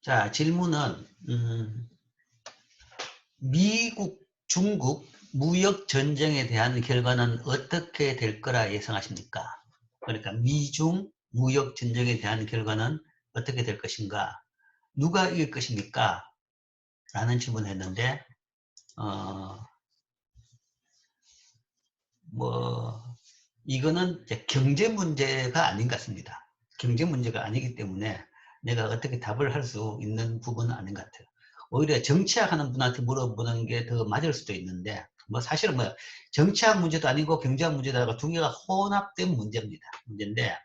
자, 질문은 미국, 중국 무역 전쟁에 대한 결과는 어떻게 될 거라 예상하십니까? 그러니까 미중 무역 전쟁에 대한 결과는 어떻게 될 것인가? 누가 이길 것입니까? 라는 질문을 했는데 어, 뭐 이거는 이제 경제 문제가 아닌 것 같습니다. 경제 문제가 아니기 때문에 내가 어떻게 답을 할 수 있는 부분은 아닌 것 같아요. 오히려 정치학 하는 분한테 물어보는 게 더 맞을 수도 있는데, 뭐 사실은 뭐 정치학 문제도 아니고 경제학 문제다가 두 개가 혼합된 문제입니다. 문제인데,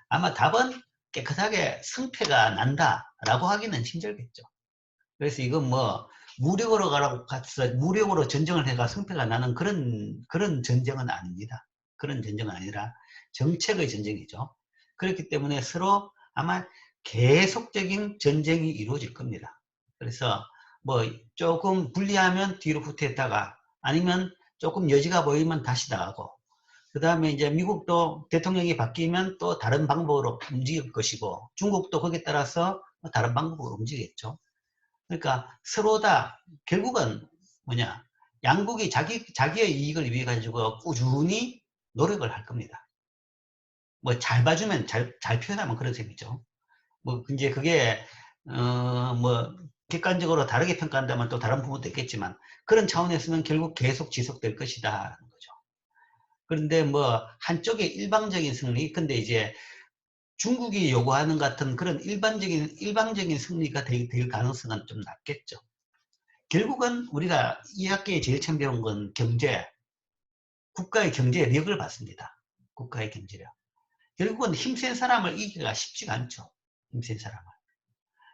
아마 답은 깨끗하게 승패가 난다라고 하기는 힘들겠죠. 그래서 이건 뭐 무력으로 가라고 가서 무력으로 전쟁을 해가 승패가 나는 그런 전쟁은 아닙니다. 그런 전쟁은 아니라 정책의 전쟁이죠. 그렇기 때문에 서로 아마 계속적인 전쟁이 이루어질 겁니다. 그래서 뭐 조금 불리하면 뒤로 후퇴했다가 아니면 조금 여지가 보이면 다시 나가고, 그 다음에 이제 미국도 대통령이 바뀌면 또 다른 방법으로 움직일 것이고, 중국도 거기에 따라서 다른 방법으로 움직이겠죠. 그러니까 서로 다 결국은 뭐냐, 양국이 자기의 이익을 위해 가지고 꾸준히 노력을 할 겁니다. 뭐 잘 봐주면 잘 표현하면 그런 셈이죠. 뭐 이제 그게 뭐 객관적으로 다르게 평가한다면 또 다른 부분도 있겠지만, 그런 차원에서는 결국 계속 지속될 것이다 하는 거죠. 그런데 뭐 한쪽의 일방적인 승리, 근데 이제 중국이 요구하는 같은 그런 일방적인 승리가 될 가능성은 좀 낮겠죠. 결국은 우리가 이 학기에 제일 처음 배운 건 경제, 국가의 경제력을 봤습니다. 국가의 경제력. 결국은 힘센 사람을 이기기가 쉽지가 않죠. 힘센 사람을.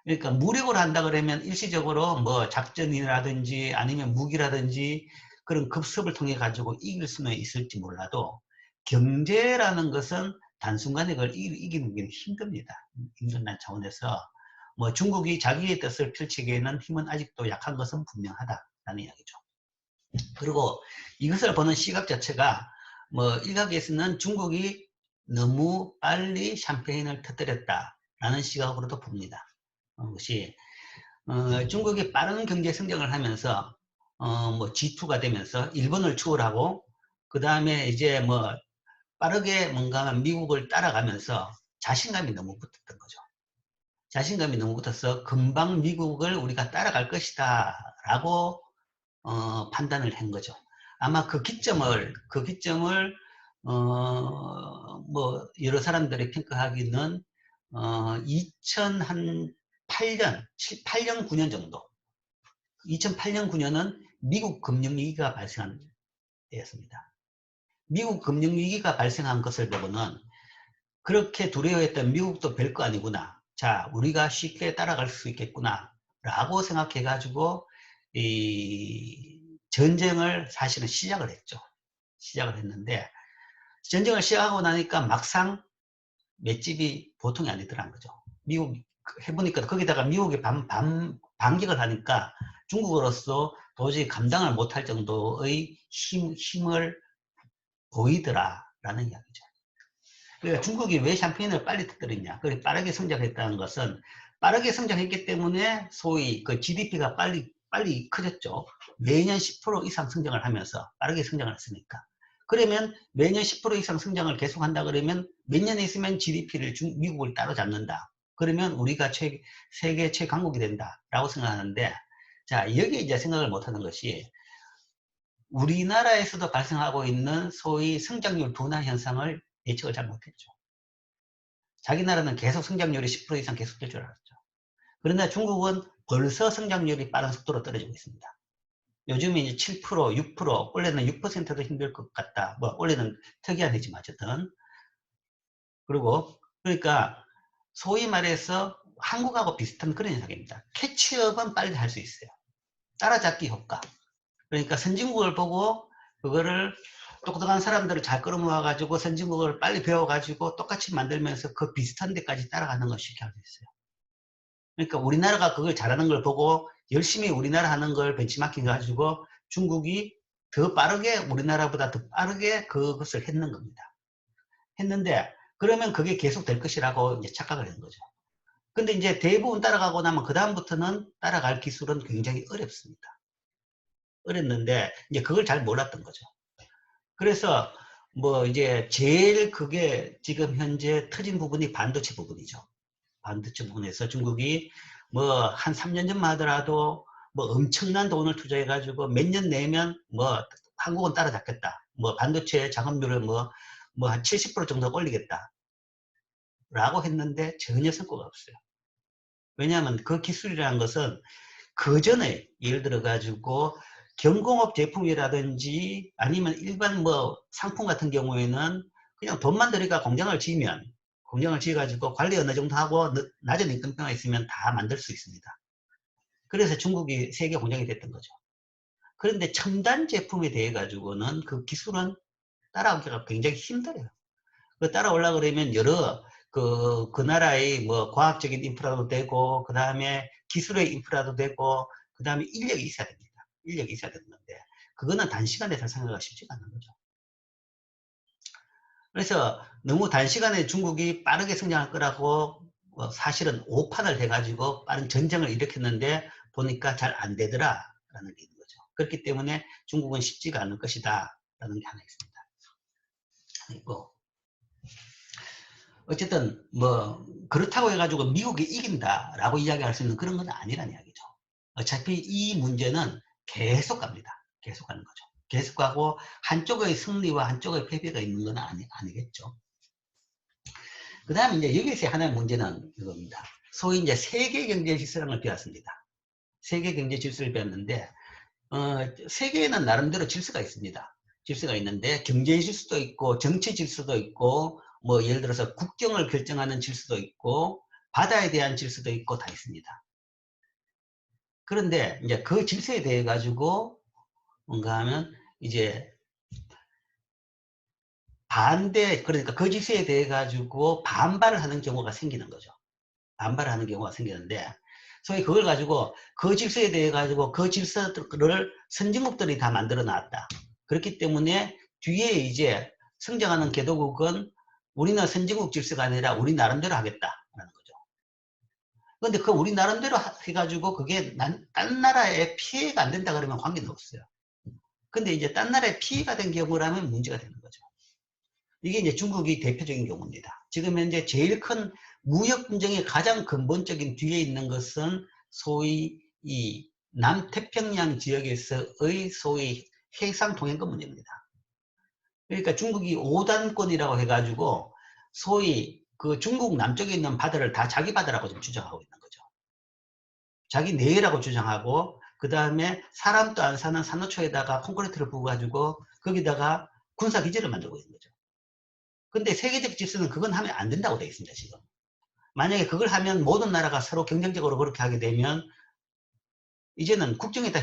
그러니까 무력을 한다 그러면 일시적으로 뭐 작전이라든지 아니면 무기라든지 그런 급습을 통해 가지고 이길 수는 있을지 몰라도, 경제라는 것은 단순간에 그걸 이기는 게 힘듭니다. 힘든다는 차원에서 뭐 중국이 자기의 뜻을 펼치기에는 힘은 아직도 약한 것은 분명하다라는 이야기죠. 그리고 이것을 보는 시각 자체가 뭐 일각에서는 중국이 너무 빨리 샴페인을 터뜨렸다라는 시각으로도 봅니다. 것이 중국이 빠른 경제 성장을 하면서 뭐 G2가 되면서 일본을 추월하고, 그 다음에 이제 뭐 빠르게 뭔가 미국을 따라가면서 자신감이 너무 붙었던 거죠. 자신감이 너무 붙어서 금방 미국을 우리가 따라갈 것이다 라고 판단을 한 거죠. 아마 그 기점을 뭐 여러 사람들이 평가하기는 2008년, 8년, 9년 정도. 2008년, 9년은 미국 금융위기가 발생한 때였습니다. 미국 금융위기가 발생한 것을 보고는 그렇게 두려워했던 미국도 별거 아니구나. 자, 우리가 쉽게 따라갈 수 있겠구나. 라고 생각해가지고, 이 전쟁을 사실은 시작을 했죠. 시작을 했는데, 전쟁을 시작하고 나니까 막상 맷집이 보통이 아니더란 거죠. 미국 해보니까 거기다가 미국이 반격을 하니까 중국으로서 도저히 감당을 못할 정도의 힘을 보이더라라는 이야기죠. 그러니까 중국이 왜 샴페인을 빨리 터뜨렸냐? 그렇게 빠르게 성장했다는 것은 빠르게 성장했기 때문에 소위 그 GDP가 빨리 커졌죠. 매년 10% 이상 성장을 하면서 빠르게 성장을 했으니까. 그러면 매년 10% 이상 성장을 계속한다 그러면 몇 년 있으면 GDP를 미국을 따라잡는다. 그러면 우리가 세계 최강국이 된다라고 생각하는데, 자, 여기에 이제 생각을 못하는 것이 우리나라에서도 발생하고 있는 소위 성장률 둔화 현상을 예측을 잘 못했죠. 자기 나라는 계속 성장률이 10% 이상 계속될 줄 알았죠. 그런데 중국은 벌써 성장률이 빠른 속도로 떨어지고 있습니다. 요즘에 이제 7%, 6%, 원래는 6%도 힘들 것 같다. 뭐, 원래는 특이한 해지만 어쨌든. 그리고, 그러니까, 소위 말해서 한국하고 비슷한 그런 현상입니다. 캐치업은 빨리 할 수 있어요. 따라잡기 효과. 그러니까 선진국을 보고, 그거를 똑똑한 사람들을 잘 끌어모아가지고 선진국을 빨리 배워가지고 똑같이 만들면서 그 비슷한 데까지 따라가는 걸 쉽게 할 수 있어요. 그러니까 우리나라가 그걸 잘하는 걸 보고 열심히 우리나라 하는 걸 벤치마킹 가지고 중국이 더 빠르게, 우리나라보다 더 빠르게 그것을 했는 겁니다. 했는데 그러면 그게 계속 될 것이라고 이제 착각을 한 거죠. 근데 이제 대부분 따라가고 나면 그다음부터는 따라갈 기술은 굉장히 어렵습니다. 어렸는데 이제 그걸 잘 몰랐던 거죠. 그래서 뭐 이제 제일 그게 지금 현재 터진 부분이 반도체 부분이죠. 반도체 부분에서 중국이 뭐 한 3년 전만 하더라도 뭐 엄청난 돈을 투자해 가지고 몇 년 내면 뭐 한국은 따라잡겠다. 뭐 반도체 작업률을 뭐 한 70% 정도 올리겠다. 라고 했는데 전혀 성과가 없어요. 왜냐하면 그 기술이라는 것은 그 전에 예를 들어 가지고 경공업 제품이라든지 아니면 일반 뭐 상품 같은 경우에는 그냥 돈만 들이가 공장을 지으면 공장을 지어 가지고 관리 어느 정도 하고 낮은 인건비가 있으면 다 만들 수 있습니다. 그래서 중국이 세계 공장이 됐던 거죠. 그런데 첨단 제품에 대해 가지고는 그 기술은 따라오기가 굉장히 힘들어요. 그 따라오려고 그러면 여러 그 나라의 뭐 과학적인 인프라도 되고, 그 다음에 기술의 인프라도 되고, 그 다음에 인력이 있어야 됩니다. 인력이 있어야 되는 건데, 그거는 단시간에 달성하기가 쉽지가 않은 거죠. 그래서 너무 단시간에 중국이 빠르게 성장할 거라고 사실은 오판을 해가지고 빠른 전쟁을 일으켰는데 보니까 잘 안 되더라라는 게 있는 거죠. 그렇기 때문에 중국은 쉽지가 않을 것이다 라는 게 하나 있습니다. 그리고 어쨌든 뭐 그렇다고 해가지고 미국이 이긴다라고 이야기할 수 있는 그런 건 아니란 이야기죠. 어차피 이 문제는 계속 갑니다. 계속 가는 거죠. 계속 가고 한쪽의 승리와 한쪽의 패배가 있는 건 아니겠죠. 그 다음에 이제 여기서 하나의 문제는 이겁니다. 소위 이제 세계 경제 질서를 배웠습니다. 세계 경제 질서를 배웠는데 세계에는 나름대로 질서가 있습니다. 질서가 있는데 경제 질서도 있고 정치 질서도 있고 뭐 예를 들어서 국경을 결정하는 질서도 있고 바다에 대한 질서도 있고 다 있습니다. 그런데 이제 그 질서에 대해 가지고 뭔가 하면 이제 반대, 그러니까 그 질서에 대해 가지고 반발을 하는 경우가 생기는 거죠. 반발을 하는 경우가 생기는데 소위 그걸 가지고 그 질서에 대해 가지고 그 질서를 선진국들이 다 만들어 놨다. 그렇기 때문에 뒤에 이제 성장하는 개도국은 우리는 선진국 질서가 아니라 우리 나름대로 하겠다라는 거죠. 그런데 그 우리 나름대로 해가지고 그게 딴 나라에 피해가 안 된다 그러면 관계는 없어요. 근데 이제 딴 나라에 피해가 된 경우라면 문제가 되는 거죠. 이게 이제 중국이 대표적인 경우입니다. 지금 현재 제일 큰 무역 분쟁의 가장 근본적인 뒤에 있는 것은 소위 이 남태평양 지역에서의 소위 해상 통행권 문제입니다. 그러니까 중국이 5단권이라고 해가지고 소위 그 중국 남쪽에 있는 바다를 다 자기 바다라고 지금 주장하고 있는 거죠. 자기 내외라고 주장하고 그 다음에 사람도 안 사는 산호초에다가 콘크리트를 부어가지고 거기다가 군사기지를 만들고 있는 거죠. 근데 세계적 질서는 그건 하면 안 된다고 되어 있습니다, 지금. 만약에 그걸 하면 모든 나라가 서로 경쟁적으로 그렇게 하게 되면 이제는 국경이 다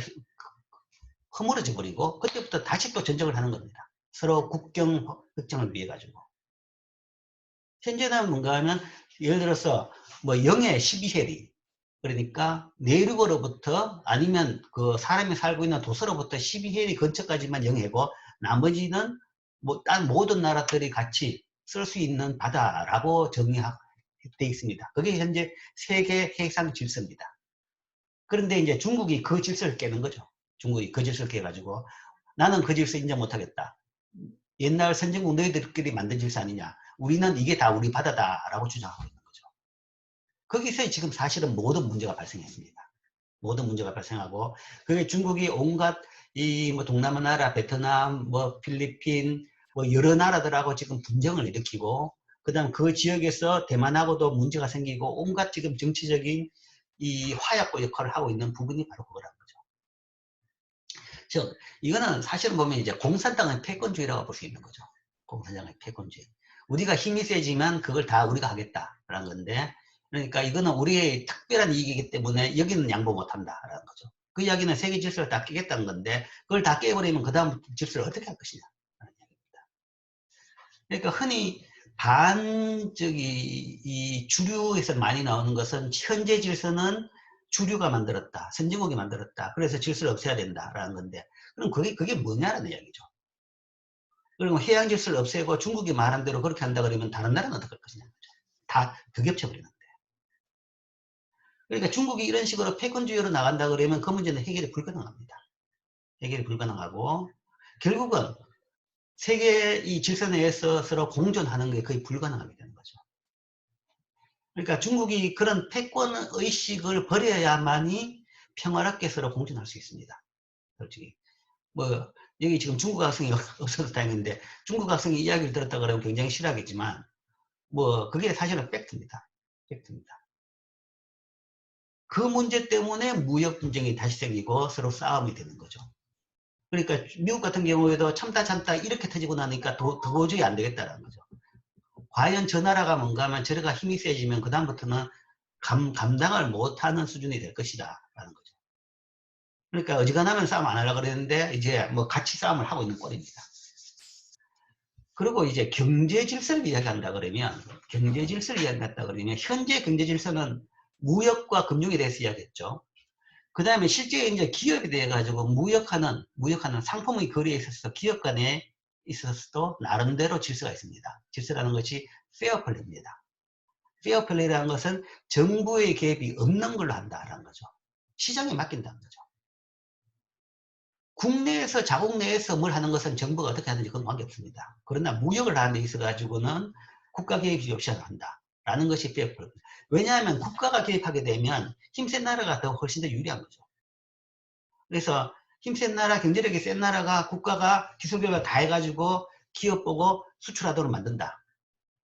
허물어져 버리고 그때부터 다시 또 전쟁을 하는 겁니다. 서로 국경 확정을 위해 가지고. 현재는 뭔가 하면 예를 들어서 뭐 영해 12해리 그러니까 내륙으로부터 아니면 그 사람이 살고 있는 도서로부터 12해리 근처까지만 영해고 나머지는 뭐 딴 모든 나라들이 같이 쓸 수 있는 바다라고 정의되어 있습니다. 그게 현재 세계 해상 질서입니다. 그런데 이제 중국이 그 질서를 깨는 거죠. 중국이 그 질서를 깨가지고 나는 그 질서 인정 못하겠다. 옛날 선진국 너희들끼리 만든 질서 아니냐. 우리는 이게 다 우리 바다다라고 주장하고 있는 거죠. 거기서 지금 사실은 모든 문제가 발생했습니다. 모든 문제가 발생하고 그게 중국이 온갖 이 뭐 동남아 나라, 베트남, 뭐 필리핀, 뭐 여러 나라들하고 지금 분쟁을 일으키고 그다음 그 지역에서 대만하고도 문제가 생기고 온갖 지금 정치적인 이 화약고 역할을 하고 있는 부분이 바로 그거라는 거죠. 즉 이거는 사실은 보면 이제 공산당의 패권주의라고 볼 수 있는 거죠. 공산당의 패권주의. 우리가 힘이 세지만 그걸 다 우리가 하겠다라는 건데 그러니까 이거는 우리의 특별한 이익이기 때문에 여기는 양보 못한다라는 거죠. 그 이야기는 세계 질서를 다 깨겠다는 건데 그걸 다 깨버리면 그 다음 질서를 어떻게 할 것이냐 라는 이야기입니다. 그러니까 흔히 이 주류에서 많이 나오는 것은 현재 질서는 주류가 만들었다. 선진국이 만들었다. 그래서 질서를 없애야 된다라는 건데 그럼 그게 뭐냐라는 이야기죠. 그리고 해양 질서를 없애고 중국이 말한 대로 그렇게 한다 그러면 다른 나라는 어떻게 할 것이냐. 다 격겹쳐 버리는데. 그러니까 중국이 이런 식으로 패권주의로 나간다 그러면 그 문제는 해결이 불가능합니다. 해결이 불가능하고 결국은 세계 이 질서 내에서 서로 공존하는 게 거의 불가능하게 되는 거죠. 그러니까 중국이 그런 패권 의식을 버려야만이 평화롭게 서로 공존할 수 있습니다. 솔직히 뭐 여기 지금 중국 학생이 없어서 다행인데 중국 학생이 이야기를 들었다 그러면 굉장히 싫어하겠지만 뭐 그게 사실은 팩트입니다. 팩트입니다. 그 문제 때문에 무역 분쟁이 다시 생기고 서로 싸움이 되는 거죠. 그러니까 미국 같은 경우에도 참다 이렇게 터지고 나니까 도저히 안 되겠다라는 거죠. 과연 저 나라가 뭔가 하면 저래가 힘이 세지면 그다음부터는 감당을 못하는 수준이 될 것이다 라는 거죠. 그러니까 어지간하면 싸움 안 하려고 그랬는데 이제 뭐 같이 싸움을 하고 있는 꼴입니다. 그리고 이제 경제 질서를 이야기한다 그러면 경제 질서를 이야기한다 그러면 현재 경제 질서는 무역과 금융에 대해서 이야기했죠. 그 다음에 실제 이제 기업에 대해 가지고 무역하는 상품의 거래에 있어서 기업 간에 있어서도 나름대로 질서가 있습니다. 질서라는 것이 페어플레이입니다. 페어플레이라는 것은 정부의 개입이 없는 걸로 한다라는 거죠. 시장에 맡긴다는 거죠. 국내에서 자국 내에서 뭘 하는 것은 정부가 어떻게 하든지 그건 관계없습니다. 그러나 무역을 하는 데 있어 가지고는 국가 개입이 없이 한다라는 것이 페어플레이. 왜냐하면 국가가 개입하게 되면 힘센 나라가 더 훨씬 더 유리한 거죠. 그래서 힘센 나라, 경제력이 센 나라가 국가가 기술개발 다 해가지고 기업 보고 수출하도록 만든다.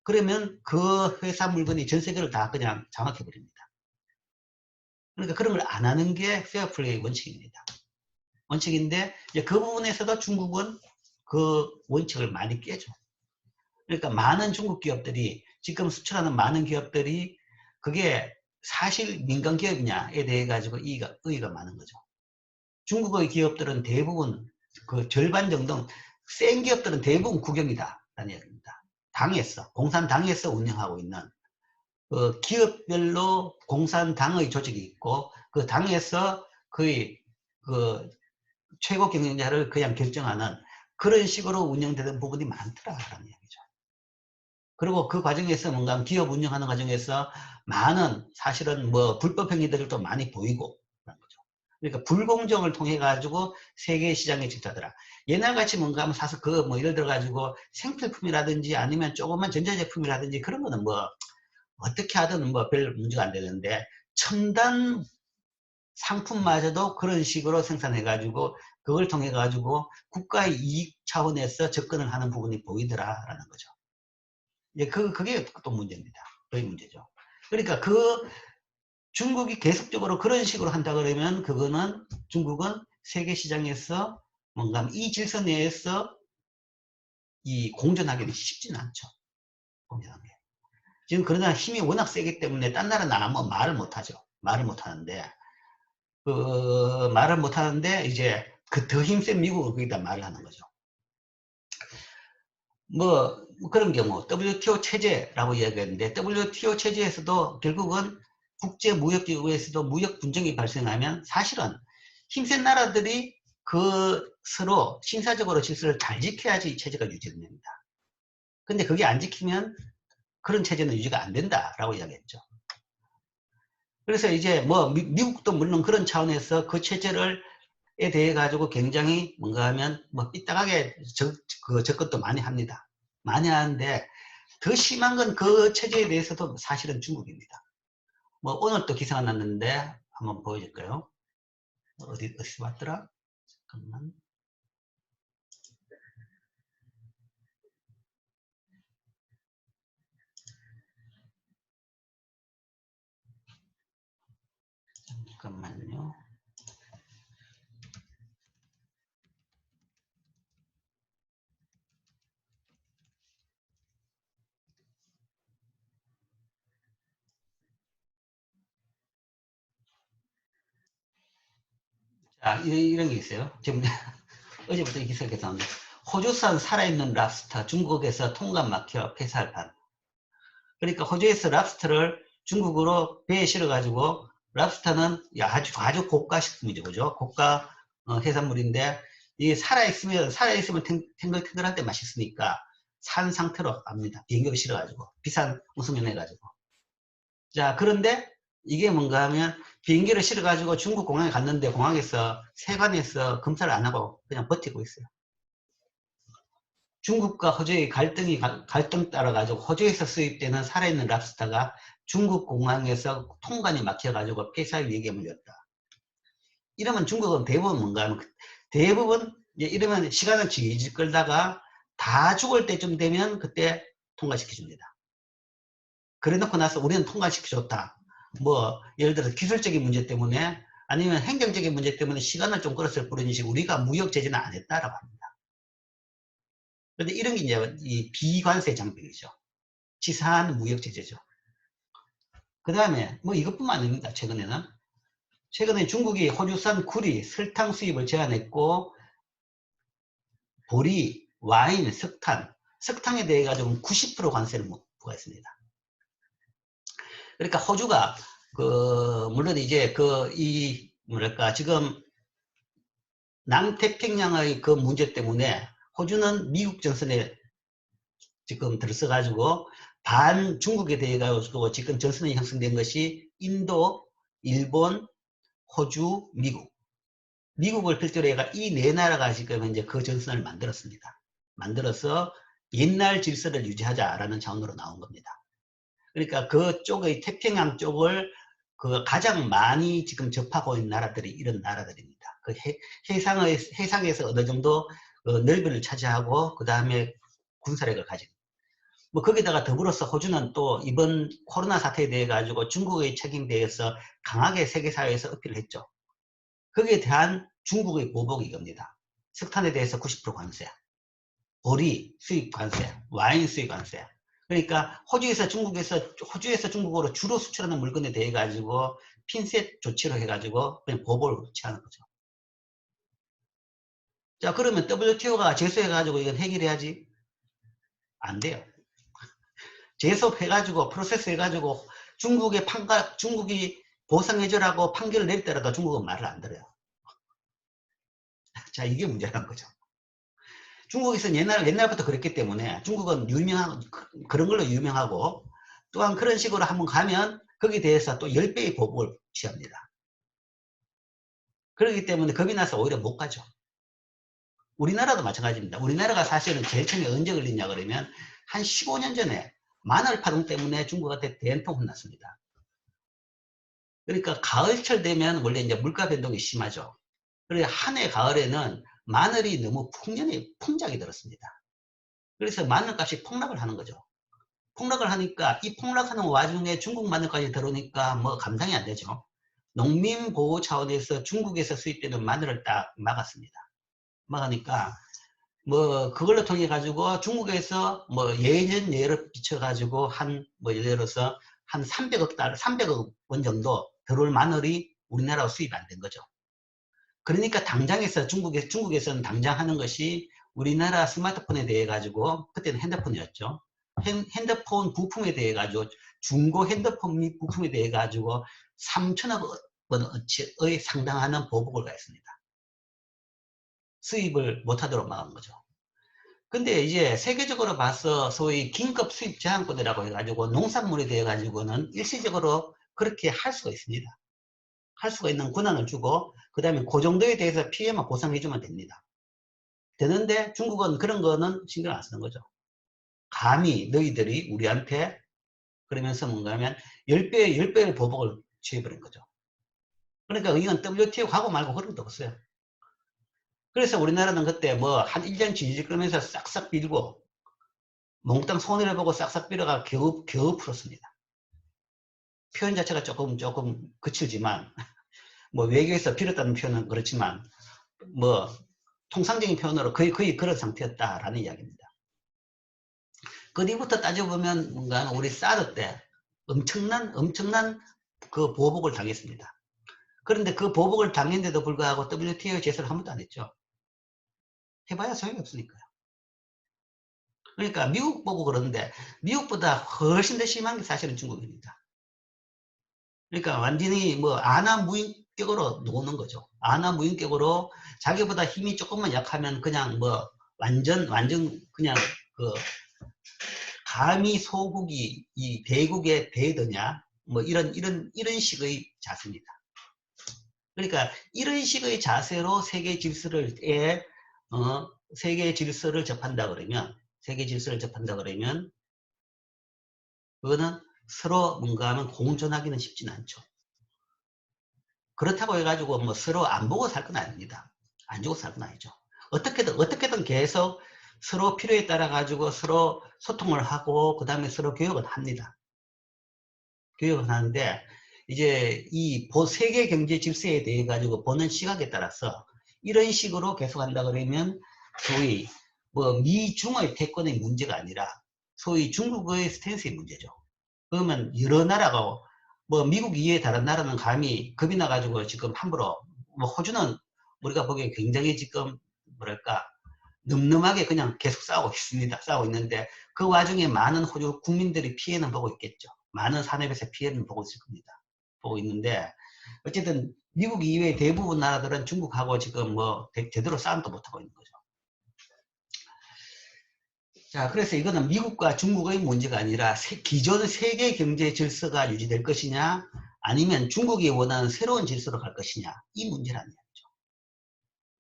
그러면 그 회사 물건이 전 세계를 다 그냥 장악해버립니다. 그러니까 그런 걸 안 하는 게 페어플레이 원칙입니다. 원칙인데 이제 그 부분에서도 중국은 그 원칙을 많이 깨죠. 그러니까 많은 중국 기업들이 지금 수출하는 많은 기업들이 그게 사실 민간 기업이냐에 대해 가지고 의의가 많은 거죠. 중국의 기업들은 대부분 그 절반 정도 센 기업들은 대부분 국영이다 라는 얘기입니다. 당에서 공산당에서 운영하고 있는 그 기업별로 공산당의 조직이 있고 그 당에서 거의 그 최고 경영자를 그냥 결정하는 그런 식으로 운영되는 부분이 많더라라는 얘기죠. 그리고 그 과정에서 뭔가 기업 운영하는 과정에서 많은 사실은 뭐 불법 행위들도 많이 보이고 그런 거죠. 그러니까 불공정을 통해 가지고 세계 시장에 진출하더라. 옛날같이 뭔가 하면 사서 그 뭐 예를 들어 가지고 생필품이라든지 아니면 조그만 전자제품이라든지 그런 거는 뭐 어떻게 하든 뭐 별 문제가 안 되는데 첨단 상품마저도 그런 식으로 생산해 가지고 그걸 통해 가지고 국가의 이익 차원에서 접근을 하는 부분이 보이더라라는 거죠. 예, 그게 또 문제입니다. 그게 문제죠. 그러니까 그 중국이 계속적으로 그런 식으로 한다 그러면 그거는 중국은 세계 시장에서 뭔가 이 질서 내에서 이 공존하기는 쉽지는 않죠. 공존하기. 지금 그러나 힘이 워낙 세기 때문에 딴 나라는 아무 말을 못하죠. 말을 못하는데 말을 못하는데 이제 그 더 힘센 미국은 거기다 말을 하는 거죠. 뭐 그런 경우 WTO 체제라고 이야기했는데 WTO 체제에서도 결국은 국제무역기구에서도 무역 분쟁이 발생하면 사실은 힘센 나라들이 그 서로 신사적으로 질서를 잘 지켜야지 이 체제가 유지됩니다. 근데 그게 안 지키면 그런 체제는 유지가 안 된다라고 이야기했죠. 그래서 이제 뭐 미국도 물론 그런 차원에서 그 체제를 에 대해 가지고 굉장히 뭔가 하면 뭐 삐딱하게 접근도 많이 합니다. 많이 하는데 더 심한 건 그 체제에 대해서도 사실은 중국입니다. 뭐 오늘 또 기사가 났는데 한번 보여줄까요? 어디서 봤더라? 잠깐만. 잠깐만요. 자, 이런 게 있어요. 지금 어제부터 이 기사가 계속 나오는데 호주산 살아있는 랍스터 중국에서 통관 막혀 폐사할 판. 그러니까 호주에서 랍스터를 중국으로 배에 실어가지고 랍스터는 아주 고가 식품이죠, 그죠? 고가 해산물인데 이게 살아있으면 탱글탱글할 때 맛있으니까 산 상태로 갑니다. 비행기에 실어가지고 비싼 운송면 해가지고. 자, 그런데 이게 뭔가 하면 비행기를 실어가지고 중국 공항에 갔는데 공항에서 세관에서 검사를 안 하고 그냥 버티고 있어요. 중국과 호주의 갈등 따라가지고 호주에서 수입되는 살아있는 랍스타가 중국 공항에서 통관이 막혀가지고 폐사의 위기에 물렸다. 이러면 중국은 대부분 뭔가 하면 대부분 이러면 시간을 지지 끌다가 다 죽을 때쯤 되면 그때 통과시켜줍니다. 그래 놓고 나서 우리는 통과시켜줬다. 뭐 예를 들어서 기술적인 문제 때문에 아니면 행정적인 문제 때문에 시간을 좀 끌었을 뿐이지 우리가 무역 제재는 안 했다라고 합니다. 그런데 이런 게 이제 이 비관세 장벽이죠. 치사한 무역 제재죠. 그 다음에 뭐 이것뿐만 아닙니다. 최근에 중국이 호주산 구리, 설탕 수입을 제한했고 보리, 와인, 석탄에 대해 가지고 90% 관세를 부과했습니다. 그러니까 호주가 물론 이제 뭐랄까 지금 남태평양의 그 문제 때문에 호주는 미국 전선에 지금 들어서가지고 반 중국에 대해 가지고 지금 전선이 형성된 것이 인도, 일본, 호주, 미국을 필두로 해가 이 네 나라가 지금 이제 그 전선을 만들었습니다. 만들어서 옛날 질서를 유지하자라는 차원으로 나온 겁니다. 그러니까 그쪽의 태평양 쪽을 가장 많이 지금 접하고 있는 나라들이 이런 나라들입니다. 해상에서 어느 정도 넓이를 차지하고 그 다음에 군사력을 가진. 뭐 거기다가 더불어서 호주는 또 이번 코로나 사태에 대해 가지고 중국의 책임에 대해서 강하게 세계사회에서 어필을 했죠. 거기에 대한 중국의 보복이 이겁니다. 석탄에 대해서 90% 관세, 보리 수입 관세, 와인 수입 관세. 그러니까 호주에서 중국으로 주로 수출하는 물건에 대해 가지고 핀셋 조치로 해가지고 그냥 보복을 취하는 거죠. 자, 그러면 WTO가 제소해가지고 이건 해결해야지? 안 돼요. 제소해가지고 프로세스 해가지고 중국이 보상해줘라고 판결을 내리더라도 중국은 말을 안 들어요. 자, 이게 문제라는 거죠. 중국에서는 옛날부터 그랬기 때문에 중국은 그런 걸로 유명하고 또한 그런 식으로 한번 가면 거기에 대해서 또 10배의 보복을 취합니다. 그렇기 때문에 겁이 나서 오히려 못 가죠. 우리나라도 마찬가지입니다. 우리나라가 사실은 제일 처음에 언제 걸리냐 그러면 한 15년 전에 마늘 파동 때문에 중국한테 대한통 혼났습니다. 그러니까 가을철 되면 원래 이제 물가 변동이 심하죠. 그래서 한 해 가을에는 마늘이 너무 풍작이 들었습니다. 그래서 마늘값이 폭락을 하는 거죠. 폭락을 하니까 이 폭락하는 와중에 중국 마늘까지 들어오니까 뭐 감당이 안 되죠. 농민 보호 차원에서 중국에서 수입되는 마늘을 딱 막았습니다. 막으니까 뭐 그걸로 통해 가지고 중국에서 뭐 예를 비춰 가지고 뭐 예를 들어서 한 300억 원 정도 들어올 마늘이 우리나라로 수입이 안 된 거죠. 그러니까 당장에서 중국에서는 당장 하는 것이 우리나라 스마트폰에 대해 가지고 그때는 핸드폰이었죠. 핸드폰 부품에 대해 가지고 중고 핸드폰 및 부품에 대해 가지고 3천억 원어치의 상당한 보복을 가했습니다. 수입을 못하도록 막은 거죠. 근데 이제 세계적으로 봐서 소위 긴급 수입 제한권이라고 해가지고 농산물에 대해 가지고는 일시적으로 그렇게 할 수가 있습니다. 할 수가 있는 권한을 주고 그 다음에 그 정도에 대해서 피해만 보상해주면 됩니다. 되는데 중국은 그런 거는 신경 안 쓰는 거죠. 감히 너희들이 우리한테 그러면서 뭔가 하면 10배의 보복을 취해버린 거죠. 그러니까 이건 WTO 가고 말고 그런 것도 없어요. 그래서 우리나라는 그때 뭐 한 1년 지지직 끌면서 싹싹 빌고 몽땅 손해를 보고 싹싹 빌어가 겨우 풀었습니다. 표현 자체가 조금 거칠지만 뭐 외교에서 빌었다는 표현은 그렇지만 뭐 통상적인 표현으로 거의 그런 상태였다라는 이야기입니다. 그 뒤부터 따져보면 뭔가 우리 사드 때 엄청난 그 보복을 당했습니다. 그런데 그 보복을 당했는데도 불구하고 WTO 제소를 한 번도 안 했죠. 해봐야 소용이 없으니까요. 그러니까 미국 보고 그러는데 미국보다 훨씬 더 심한 게 사실은 중국입니다. 그러니까 완전히 뭐 안하무인격으로 노는 거죠. 안하무인격으로 자기보다 힘이 조금만 약하면 그냥 뭐 완전 그냥 감히 소국이 이 대국의 대더냐 뭐 이런 식의 자세입니다. 그러니까 이런 식의 자세로 세계 질서를 세계 질서를 접한다 그러면 그거는 서로 뭔가 하면 공존하기는 쉽지는 않죠. 그렇다고 해가지고 뭐 서로 안 보고 살 건 아닙니다. 안 주고 살 건 아니죠. 어떻게든 계속 서로 필요에 따라 가지고 서로 소통을 하고 그 다음에 서로 교육은 합니다. 교육은 하는데 이제 이 세계 경제 질서에 대해 가지고 보는 시각에 따라서 이런 식으로 계속 한다 그러면 소위 뭐 미중의 패권의 문제가 아니라 소위 중국의 스탠스의 문제죠. 그러면 여러 나라가 뭐 미국 이외의 다른 나라는 감히 겁이 나가지고 지금 함부로 뭐 호주는 우리가 보기에 굉장히 지금 뭐랄까 늠름하게 그냥 계속 싸우고 있습니다. 싸우고 있는데 그 와중에 많은 호주 국민들이 피해는 보고 있겠죠. 많은 산업에서 피해는 보고 있을 겁니다. 보고 있는데 어쨌든 미국 이외의 대부분 나라들은 중국하고 지금 뭐 제대로 싸움도 못하고 있는 거죠. 자, 그래서 이거는 미국과 중국의 문제가 아니라 기존 세계 경제 질서가 유지될 것이냐 아니면 중국이 원하는 새로운 질서로 갈 것이냐 이 문제라는 얘기죠.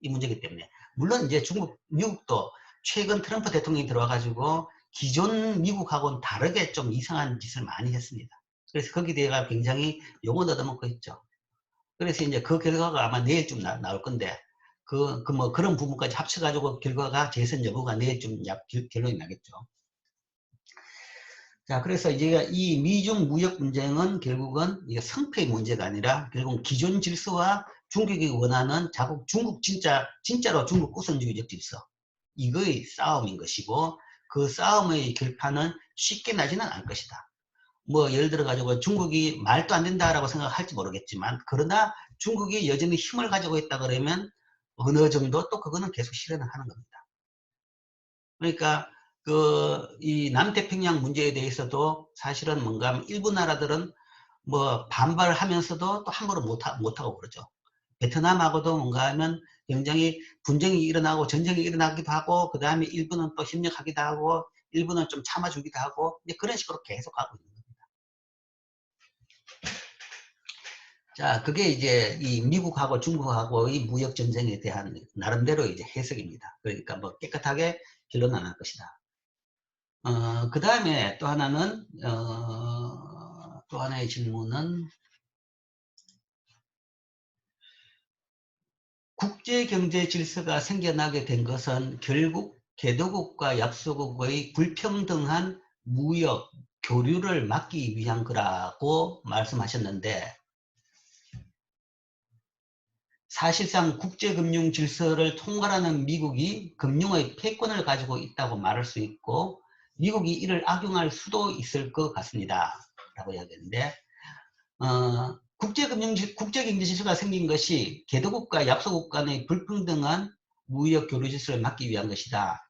이 문제이기 때문에 물론 이제 미국도 최근 트럼프 대통령이 들어와가지고 기존 미국하고는 다르게 좀 이상한 짓을 많이 했습니다. 그래서 거기에 대해서 굉장히 용어 얻어먹고 있죠. 그래서 이제 그 결과가 아마 내일쯤 나올 건데 뭐 그런 부분까지 합쳐가지고 결과가 재선 여부가 내일쯤 결론이 나겠죠. 자, 그래서 이제 이 미중 무역 분쟁은 결국은 이게 성패의 문제가 아니라 결국 기존 질서와 중국이 원하는 중국 진짜로 중국 우선주의적 질서 이거의 싸움인 것이고 그 싸움의 결판은 쉽게 나지는 않을 것이다. 뭐 예를 들어 가지고 중국이 말도 안 된다라고 생각할지 모르겠지만 그러나 중국이 여전히 힘을 가지고 있다 그러면 어느 정도 또 그거는 계속 실현을 하는 겁니다. 그러니까 이 남태평양 문제에 대해서도 사실은 뭔가 하면 일부 나라들은 뭐 반발하면서도 또 함부로 못하고 그러죠. 베트남하고도 뭔가 하면 굉장히 분쟁이 일어나고 전쟁이 일어나기도 하고 그 다음에 일부는 또 협력하기도 하고 일부는 좀 참아주기도 하고 이제 그런 식으로 계속 가고 있는 겁니다. 자, 그게 이제 이 미국하고 중국하고의 무역 전쟁에 대한 나름대로 이제 해석입니다. 그러니까 뭐 깨끗하게 결론 안 날 것이다. 그 다음에 또 하나는, 또 하나의 질문은 국제경제 질서가 생겨나게 된 것은 결국 개도국과 약소국의 불평등한 무역 교류를 막기 위한 거라고 말씀하셨는데 사실상 국제금융 질서를 통괄하는 미국이 금융의 패권을 가지고 있다고 말할 수 있고 미국이 이를 악용할 수도 있을 것 같습니다. 라고 이야기했는데 국제경제 질서가 생긴 것이 개도국과 약소국 간의 불평등한 무역 교류 질서를 막기 위한 것이다.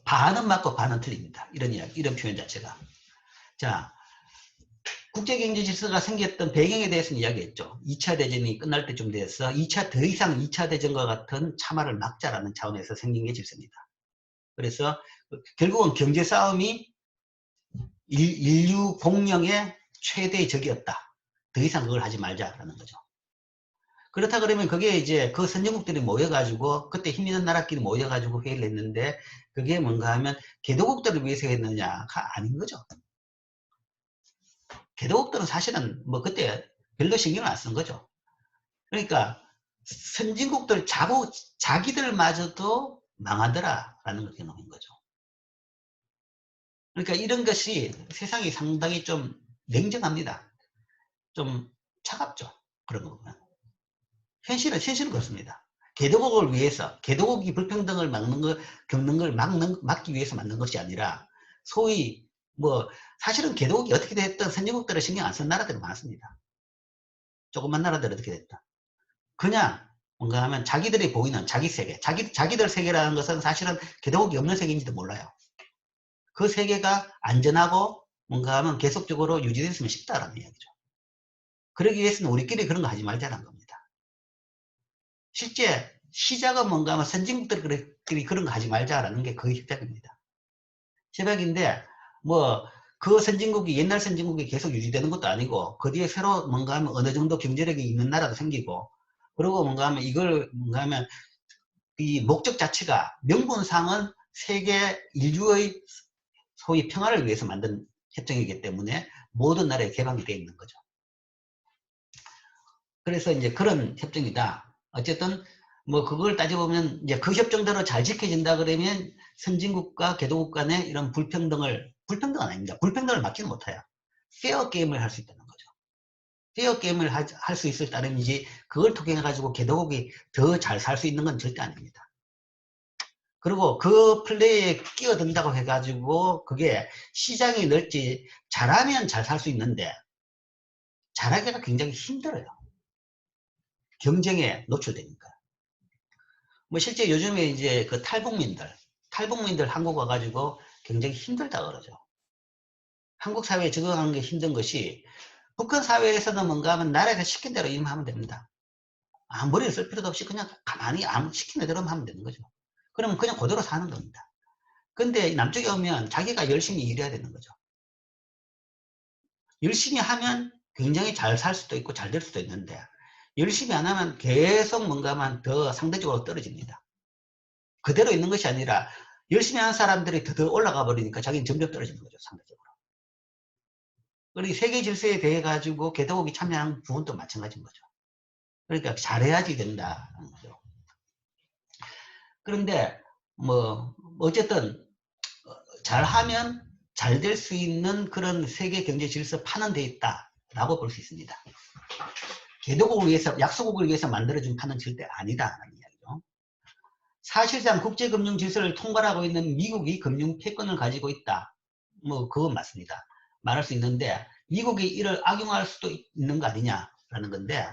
반은 맞고 반은 틀립니다. 이런 표현 자체가. 자, 국제경제 질서가 생겼던 배경에 대해서는 이야기했죠. 2차 대전이 끝날 때쯤 돼서 더 이상 2차 대전과 같은 참화를 막자라는 차원에서 생긴 게 질서입니다. 그래서 결국은 경제 싸움이 인류 공명의 최대의 적이었다. 더 이상 그걸 하지 말자라는 거죠. 그렇다 그러면 그게 이제 그 선진국들이 모여가지고 그때 힘 있는 나라끼리 모여가지고 회의를 했는데 그게 뭔가 하면 개도국들을 위해서 했느냐가 아닌 거죠. 개도국들은 사실은 뭐 그때 별로 신경을 안 쓴 거죠. 그러니까 선진국들 자기들마저도 망하더라라는 걸 경험한 거죠. 그러니까 이런 것이 세상이 상당히 좀 냉정합니다. 좀 차갑죠. 그런 거 보면. 현실은 그렇습니다. 개도국을 위해서, 개도국이 불평등을 겪는 걸 막기 위해서 만든 것이 아니라 소위 뭐 사실은 개도국이 어떻게 됐든 선진국들을 신경 안 쓴 나라들이 많습니다. 조그만 나라들 어떻게 됐든. 그냥 뭔가 하면 자기들이 보이는 자기 세계, 자기들 세계라는 것은 사실은 개도국이 없는 세계인지도 몰라요. 그 세계가 안전하고 뭔가 하면 계속적으로 유지됐으면 싶다라는 이야기죠. 그러기 위해서는 우리끼리 그런 거 하지 말자는 겁니다. 실제 시작은 뭔가 하면 선진국들이 그런 거 하지 말자라는 게 거의 협약입니다. 협약인데 뭐 그 선진국이 옛날 선진국이 계속 유지되는 것도 아니고 그 뒤에 새로 뭔가 하면 어느 정도 경제력이 있는 나라도 생기고 그리고 뭔가 하면 이걸 뭔가 하면 이 목적 자체가 명분상은 세계 인류의 소위 평화를 위해서 만든 협정이기 때문에 모든 나라에 개방이 되어 있는 거죠. 그래서 이제 그런 협정이다. 어쨌든 뭐 그걸 따져보면 이제 그 협정대로 잘 지켜진다 그러면 선진국과 개도국 간의 이런 불평등은 아닙니다. 불평등을 막지는 못해요. 페어 게임을 할 수 있다는 거죠. 페어 게임을 할 수 있을 따름이지 그걸 통해 가지고 개도국이 더 잘 살 수 있는 건 절대 아닙니다. 그리고 그 플레이에 끼어든다고 해가지고 그게 시장이 넓지 잘하면 잘 살 수 있는데 잘하기가 굉장히 힘들어요. 경쟁에 노출되니까. 뭐 실제 요즘에 이제 그 탈북민들 한국 와가지고 굉장히 힘들다 그러죠. 한국 사회에 적응하는 게 힘든 것이 북한 사회에서는 뭔가 하면 나라에서 시킨 대로 임하면 됩니다. 머리를 쓸 필요도 없이 그냥 가만히 시키는 대로 하면 되는 거죠. 그러면 그냥 그대로 사는 겁니다. 근데 남쪽에 오면 자기가 열심히 일해야 되는 거죠. 열심히 하면 굉장히 잘 살 수도 있고 잘 될 수도 있는데 열심히 안 하면 계속 뭔가만 더 상대적으로 떨어집니다. 그대로 있는 것이 아니라 열심히 하는 사람들이 더 올라가 버리니까 자기는 점점 떨어지는 거죠. 상대적으로. 그리고 세계 질서에 대해 가지고 개도국이 참여하는 부분도 마찬가지인 거죠. 그러니까 잘해야지 된다는 거죠. 그런데 뭐 어쨌든 잘하면 잘 될 수 있는 그런 세계 경제 질서 판은 돼 있다라고 볼 수 있습니다. 개도국을 위해서 약소국을 위해서 만들어진 판은 절대 아니다라는 이야기죠. 사실상 국제금융 질서를 통괄하고 있는 미국이 금융 패권을 가지고 있다. 뭐 그건 맞습니다. 말할 수 있는데 미국이 이를 악용할 수도 있는 거 아니냐라는 건데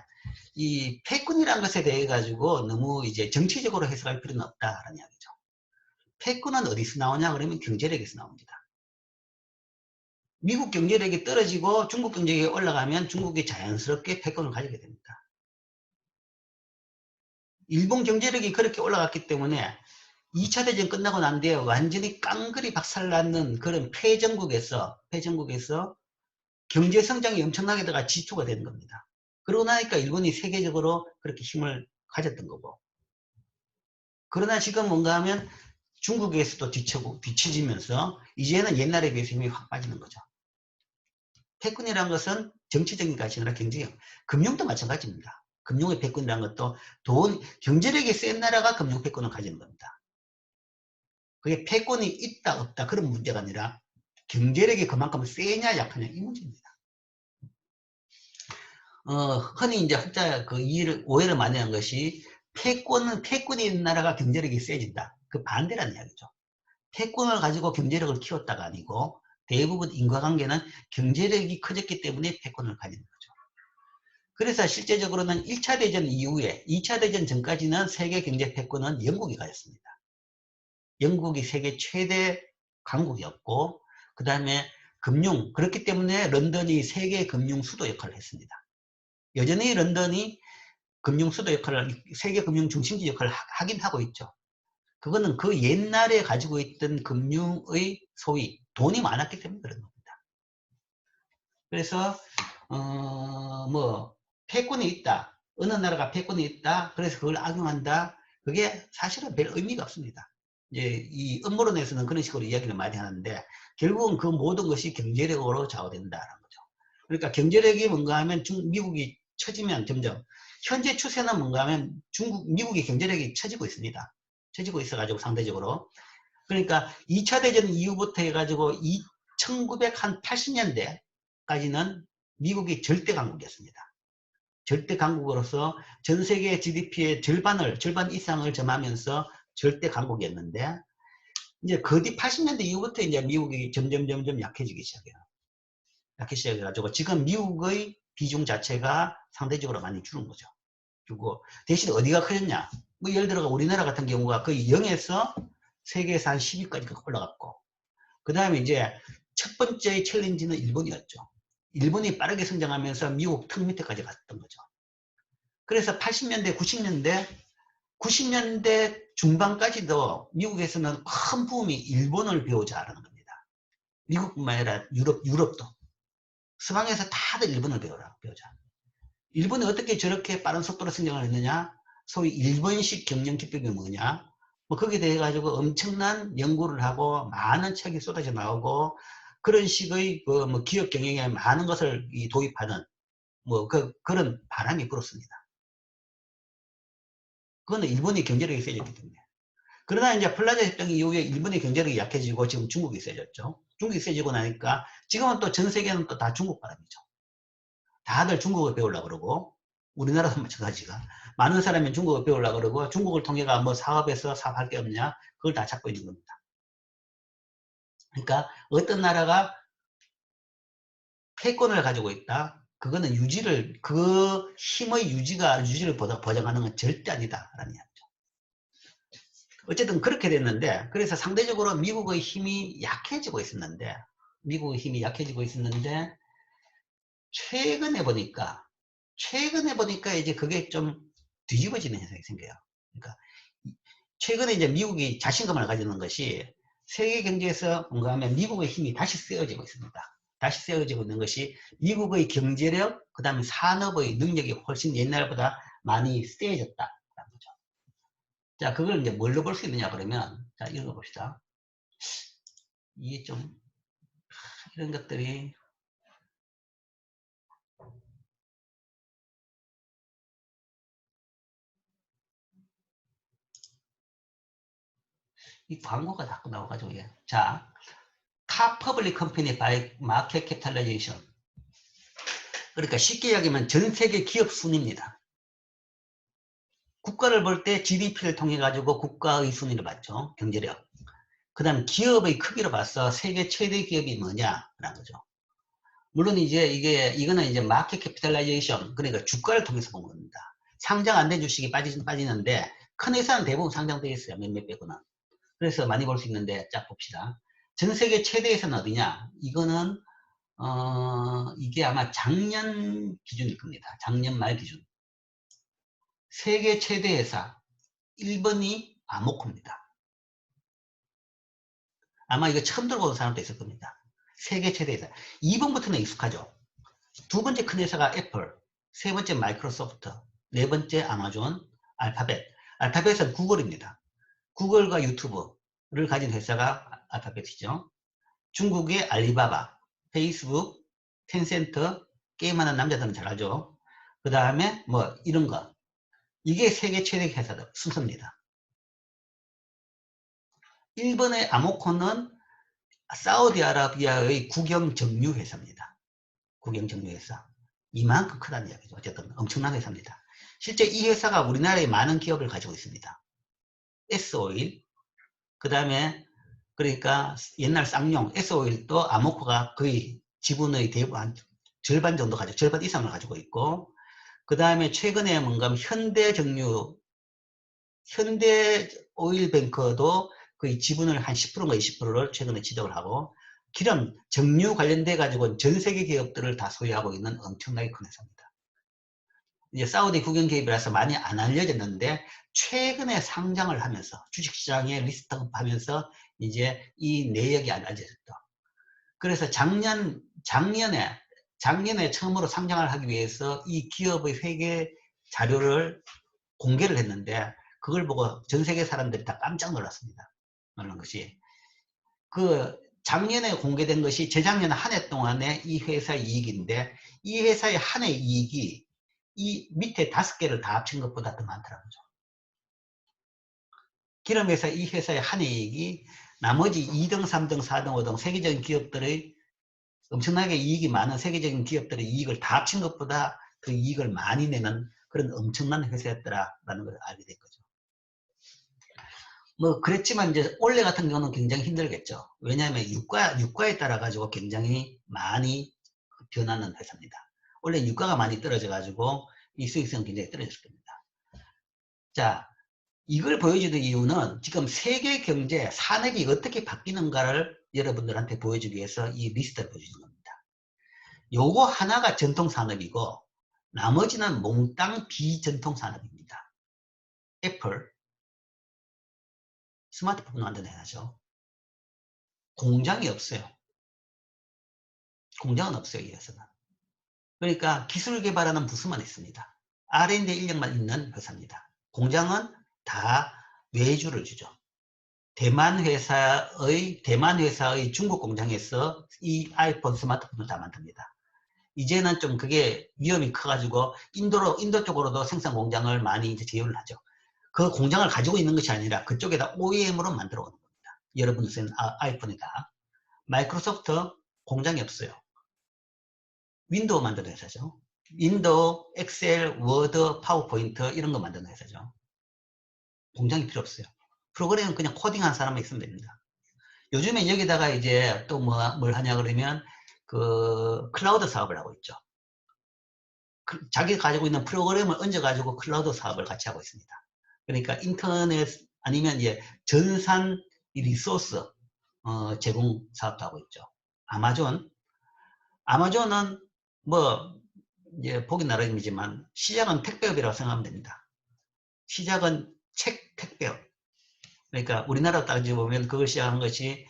이 패권이라는 것에 대해 가지고 너무 이제 정치적으로 해석할 필요는 없다라는 이야기죠. 패권은 어디서 나오냐 그러면 경제력에서 나옵니다. 미국 경제력이 떨어지고 중국 경제력이 올라가면 중국이 자연스럽게 패권을 가지게 됩니다. 일본 경제력이 그렇게 올라갔기 때문에 2차 대전 끝나고 난 뒤에 완전히 깡그리 박살났는 그런 패전국에서 경제 성장이 엄청나게 들어가 지초가 되는 겁니다. 그러고 나니까 일본이 세계적으로 그렇게 힘을 가졌던 거고. 그러나 지금 뭔가 하면 중국에서도 뒤처지면서 이제는 옛날에 비해서 힘이 확 빠지는 거죠. 패권이라는 것은 정치적인 것이 아니라 경제적, 금융도 마찬가지입니다. 금융의 패권이라는 것도 경제력이 센 나라가 금융 패권을 가지는 겁니다. 그게 패권이 있다 없다 그런 문제가 아니라 경제력이 그만큼 세냐 약하냐 이 문제입니다. 흔히 이제 학자 오해를 많이 한 것이 패권이 있는 나라가 경제력이 세진다. 그 반대라는 이야기죠. 패권을 가지고 경제력을 키웠다가 아니고 대부분 인과관계는 경제력이 커졌기 때문에 패권을 가지는 거죠. 그래서 실제적으로는 1차 대전 이후에 2차 대전 전까지는 세계 경제 패권은 영국이 가졌습니다. 영국이 세계 최대 강국이었고 그 다음에 그렇기 때문에 런던이 세계 금융 수도 역할을 했습니다. 여전히 런던이 금융 수도 역할을 세계 금융 중심지 역할을 하긴 하고 있죠. 그거는 그 옛날에 가지고 있던 금융의 소위 돈이 많았기 때문에 그런 겁니다. 그래서 뭐 패권이 있다. 어느 나라가 패권이 있다. 그래서 그걸 악용한다. 그게 사실은 별 의미가 없습니다. 이제 이 음모론에서는 그런 식으로 이야기를 많이 하는데 결국은 그 모든 것이 경제력으로 좌우된다는 거죠. 그러니까 경제력이 뭔가 하면 미국이 처지면 점점 현재 추세는 뭔가 하면 미국의 경제력이 처지고 있습니다. 처지고 있어가지고 상대적으로 그러니까 2차 대전 이후부터 해가지고 1980년대까지는 미국이 절대 강국이었습니다. 절대 강국으로서 전 세계 GDP의 절반 이상을 점하면서 절대 강국이었는데 이제 그 뒤 80년대 이후부터 이제 미국이 점점 약해지기 시작해요. 약해지기 시작해가지고 지금 미국의 비중 자체가 상대적으로 많이 줄은 거죠. 그리고 대신 어디가 커졌냐? 뭐 예를 들어 우리나라 같은 경우가 거의 0에서 세계에서 한 10위까지 올라갔고 그 다음에 이제 첫 번째 챌린지는 일본이었죠. 일본이 빠르게 성장하면서 미국 턱 밑에까지 갔던 거죠. 그래서 80년대, 90년대 90년대 중반까지도 미국에서는 큰 붐이 일본어를 배우자라는 겁니다. 미국뿐만 아니라 유럽도. 서방에서 다들 일본어를 배우자. 일본이 어떻게 저렇게 빠른 속도로 성장을 했느냐? 소위 일본식 경영 기법이 뭐냐? 뭐 거기에 대해 가지고 엄청난 연구를 하고 많은 책이 쏟아져 나오고 그런 식의 그 뭐 기업 경영에 많은 것을 도입하는 뭐 그런 바람이 불었습니다. 그거는 일본의 경제력이 세졌기 때문에. 그러나 이제 플라자 협정 이후에 일본의 경제력이 약해지고 지금 중국이 세졌죠. 중국이 세지고 나니까 지금은 또 전 세계는 또 다 중국 바람이죠. 다들 중국어 배우려고 그러고 우리나라도 마찬가지가 많은 사람이 중국어 배우려고 그러고 중국을 통해가 뭐 사업에서 사업할 게 없냐 그걸 다 찾고 있는 겁니다. 그러니까 어떤 나라가 패권을 가지고 있다. 그거는 그 힘의 유지를 보장하는 건 절대 아니다라는 이야기죠. 어쨌든 그렇게 됐는데, 그래서 상대적으로 미국의 힘이 약해지고 있었는데, 최근에 보니까 이제 그게 좀 뒤집어지는 현상이 생겨요. 그러니까, 최근에 이제 미국이 자신감을 가지는 것이 세계 경제에서 뭔가 하면 미국의 힘이 다시 세워지고 있습니다. 다시 세워지고 있는 것이 미국의 경제력, 그 다음에 산업의 능력이 훨씬 옛날보다 많이 세져졌다라는 거죠. 자, 그걸 이제 뭘로 볼 수 있느냐 그러면, 자, 읽어봅시다. 이게 좀, 이런 것들이, 이 광고가 자꾸 나와가지고, 예. 자, Top Public Company by Market Capitalization. 그러니까 쉽게 이야기하면 전 세계 기업 순위입니다. 국가를 볼 때 GDP를 통해 가지고 국가의 순위를 봤죠. 경제력. 그 다음 기업의 크기로 봐서 세계 최대 기업이 뭐냐라는 거죠. 물론 이제 이거는 이제 마켓 캐피탈라이제이션, 그러니까 주가를 통해서 본 겁니다. 상장 안 된 주식이 빠지는데 큰 회사는 대부분 상장되어 있어요. 몇몇 빼고는. 그래서 많이 볼 수 있는데, 자 봅시다. 전 세계 최대 회사는 어디냐? 이거는 이게 아마 작년 기준일 겁니다. 작년 말 기준. 세계 최대 회사 1번이 아모코입니다. 아마 이거 처음 들어보는 사람도 있을 겁니다. 세계 최대 회사. 2번부터는 익숙하죠. 두 번째 큰 회사가 애플, 세 번째 마이크로소프트, 네 번째 아마존, 알파벳. 알파벳은 구글입니다. 구글과 유튜브를 가진 회사가 알파벳이죠. 중국의 알리바바, 페이스북, 텐센트, 게임하는 남자들은 잘 알죠. 그 다음에 뭐 이런 거. 이게 세계 최대 회사들 순서입니다. 1번의 아모코는 사우디아라비아의 국영정유 회사입니다. 국영정유 회사. 이만큼 크다는 이야기죠. 어쨌든 엄청난 회사입니다. 실제 이 회사가 우리나라에 많은 기업을 가지고 있습니다. S오일, 그 다음에 그러니까 옛날 쌍용, S오일도 아모코가 거의 지분의 대부분 절반 정도 가지고, 절반 이상을 가지고 있고, 그 다음에 최근에 뭔가 현대오일뱅크도 거의 지분을 한 10%인가 20%를 최근에 지정을 하고, 기름, 정유 관련돼 가지고 전 세계 기업들을 다 소유하고 있는 엄청나게 큰 회사입니다. 이제 사우디 국영 기업이라서 많이 안 알려졌는데 최근에 상장을 하면서 주식시장에 리스트업하면서 이제 이 내역이 알려졌다. 그래서 작년에 처음으로 상장을 하기 위해서 이 기업의 회계 자료를 공개를 했는데 그걸 보고 전 세계 사람들이 다 깜짝 놀랐습니다. 놀란 것이 그 작년에 공개된 것이 재작년 한 해 동안의 이 회사의 이익인데 이 회사의 한 해 이익이 이 밑에 5개를 다 합친 것보다 더 많더라고요. 기름회사 이 회사의 한 해 이익이 나머지 2등, 3등, 4등, 5등 세계적인 기업들의 엄청나게 이익이 많은 세계적인 기업들의 이익을 다 합친 것보다 그 이익을 많이 내는 그런 엄청난 회사였더라라는 걸 알게 된 거죠. 뭐 그랬지만 이제 올해 같은 경우는 굉장히 힘들겠죠. 왜냐하면 유가에 따라 가지고 굉장히 많이 변하는 회사입니다. 원래 유가가 많이 떨어져 가지고 이 수익성은 굉장히 떨어졌을 겁니다. 자, 이걸 보여주는 이유는 지금 세계 경제 산업이 어떻게 바뀌는가를 여러분들한테 보여주기 위해서 이 리스트를 보여주는 겁니다. 요거 하나가 전통 산업이고 나머지는 몽땅 비전통 산업입니다. 애플, 스마트폰 만드는 회사죠. 공장이 없어요. 공장은 없어요, 이 회사는. 그러니까 기술 개발하는 부서만 있습니다. R&D 인력만 있는 회사입니다. 공장은 다 외주를 주죠. 대만 회사의 중국 공장에서 이 아이폰 스마트폰을 다 만듭니다. 이제는 좀 그게 위험이 커가지고 인도 쪽으로도 생산 공장을 많이 이제 제휴를 하죠. 그 공장을 가지고 있는 것이 아니라 그쪽에다 OEM으로 만들어 오는 겁니다. 여러분 쓰는 아이폰에다. 마이크로소프트 공장이 없어요. 윈도우 만드는 회사죠. 윈도우, 엑셀, 워드, 파워포인트 이런 거 만드는 회사죠. 공장이 필요 없어요. 프로그램은 그냥 코딩한 사람만 있으면 됩니다. 요즘엔 여기다가 이제 또 뭘 하냐 그러면 그 클라우드 사업을 하고 있죠. 자기가 가지고 있는 프로그램을 얹어가지고 클라우드 사업을 같이 하고 있습니다. 그러니까 인터넷 아니면 이제 전산 리소스 제공 사업도 하고 있죠. 아마존은 뭐 이제 보기 나름이지만 시작은 택배업이라고 생각하면 됩니다. 시작은 택배업. 그러니까 우리나라 따지보면 그걸 시작한 것이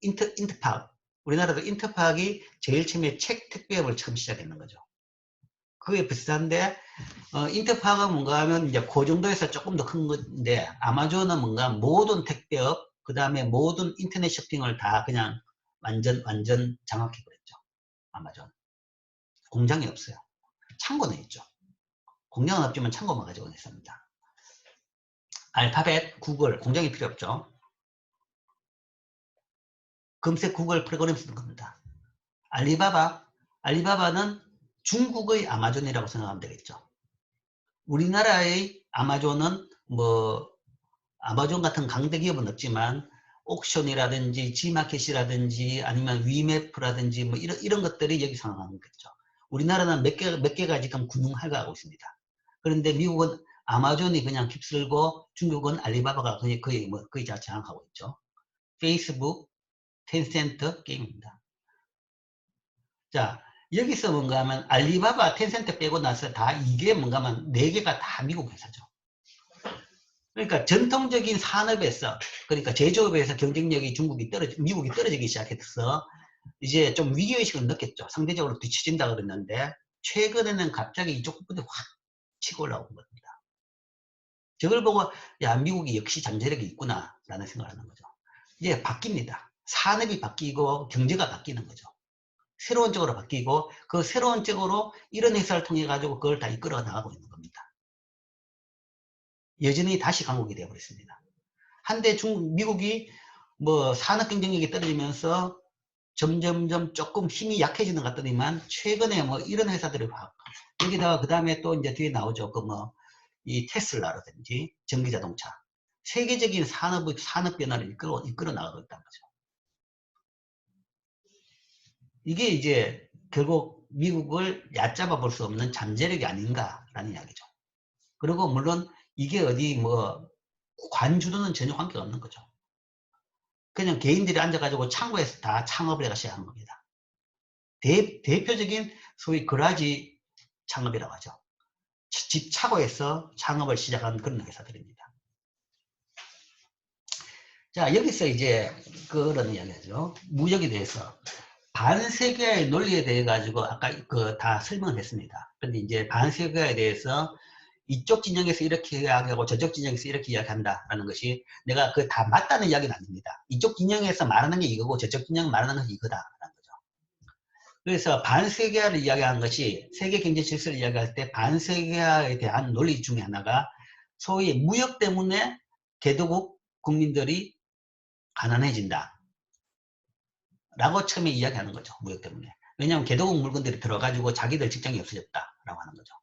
인터팍. 우리나라도 인터팍이 제일 처음에 택배업을 처음 시작했는 거죠. 그게 비슷한데 인터팍은 뭔가 하면 이제 그 정도에서 조금 더 큰 건데 아마존은 뭔가 모든 택배업 그 다음에 모든 인터넷 쇼핑을 다 그냥 완전 장악해 버렸죠. 아마존. 공장이 없어요. 창고는 있죠. 공장은 없지만 창고만 가지고 있습니다. 알파벳, 구글 공장이 필요 없죠. 검색 구글 프로그램 쓰는 겁니다. 알리바바는 중국의 아마존이라고 생각하면 되겠죠. 우리나라의 아마존은 뭐 아마존 같은 강대 기업은 없지만 옥션이라든지 지마켓이라든지 아니면 위메프라든지 뭐 이런 것들이 여기 상황하는 거죠. 우리나라는 몇 개가 지금 군중할가하고 있습니다. 그런데 미국은 아마존이 그냥 휩쓸고 중국은 알리바바가 거의 장악하고 있죠. 페이스북, 텐센트 게임입니다. 자, 여기서 뭔가 하면 알리바바, 텐센트 빼고 나서 다 이게 뭔가 하면 4개가 다 미국 회사죠. 그러니까 전통적인 산업에서, 그러니까 제조업에서 경쟁력이 미국이 떨어지기 시작해서 이제 좀 위기의식을 느꼈죠. 상대적으로 뒤처진다 그랬는데 최근에는 갑자기 이쪽 부분이 확 치고 올라온 겁니다. 저걸 보고 야, 미국이 역시 잠재력이 있구나 라는 생각을 하는 거죠. 이제 바뀝니다. 산업이 바뀌고 경제가 바뀌는 거죠. 새로운 쪽으로 바뀌고 그 새로운 쪽으로 이런 회사를 통해 가지고 그걸 다 이끌어 나가고 있는 겁니다. 여전히 다시 강국이 되어버렸습니다. 한때 미국이 뭐 산업 경쟁력이 떨어지면서 점점점 조금 힘이 약해지는 것 같더니만 최근에 뭐 이런 회사들이 여기다가 그 다음에 또 이제 뒤에 나오죠. 그 뭐 이 테슬라라든지 전기자동차 세계적인 산업 변화를 이끌어 나가고 있다는 거죠. 이게 이제 결국 미국을 얕잡아 볼 수 없는 잠재력이 아닌가라는 이야기죠. 그리고 물론 이게 어디 뭐 관주도는 전혀 관계가 없는 거죠. 그냥 개인들이 앉아가지고 창고에서 다 창업을 해가 시작한 겁니다. 대표적인 소위 거라지 창업이라고 하죠. 집 차고에서 창업을 시작한 그런 회사들입니다. 자, 여기서 이제 그런 이야기 하죠. 무역에 대해서. 반세계화의 논리에 대해 가지고 아까 다 설명을 했습니다. 그런데 이제 반세계화에 대해서 이쪽 진영에서 이렇게 이야기하고 저쪽 진영에서 이렇게 이야기한다라는 것이 내가 그 다 맞다는 이야기는 아닙니다. 이쪽 진영에서 말하는 게 이거고 저쪽 진영 말하는 것이 이거다라는 거죠. 그래서 반세계화를 이야기하는 것이 세계 경제 질서를 이야기할 때 반세계화에 대한 논리 중에 하나가 소위 무역 때문에 개도국 국민들이 가난해진다. 라고 처음에 이야기하는 거죠. 무역 때문에. 왜냐하면 개도국 물건들이 들어가지고 자기들 직장이 없어졌다라고 하는 거죠.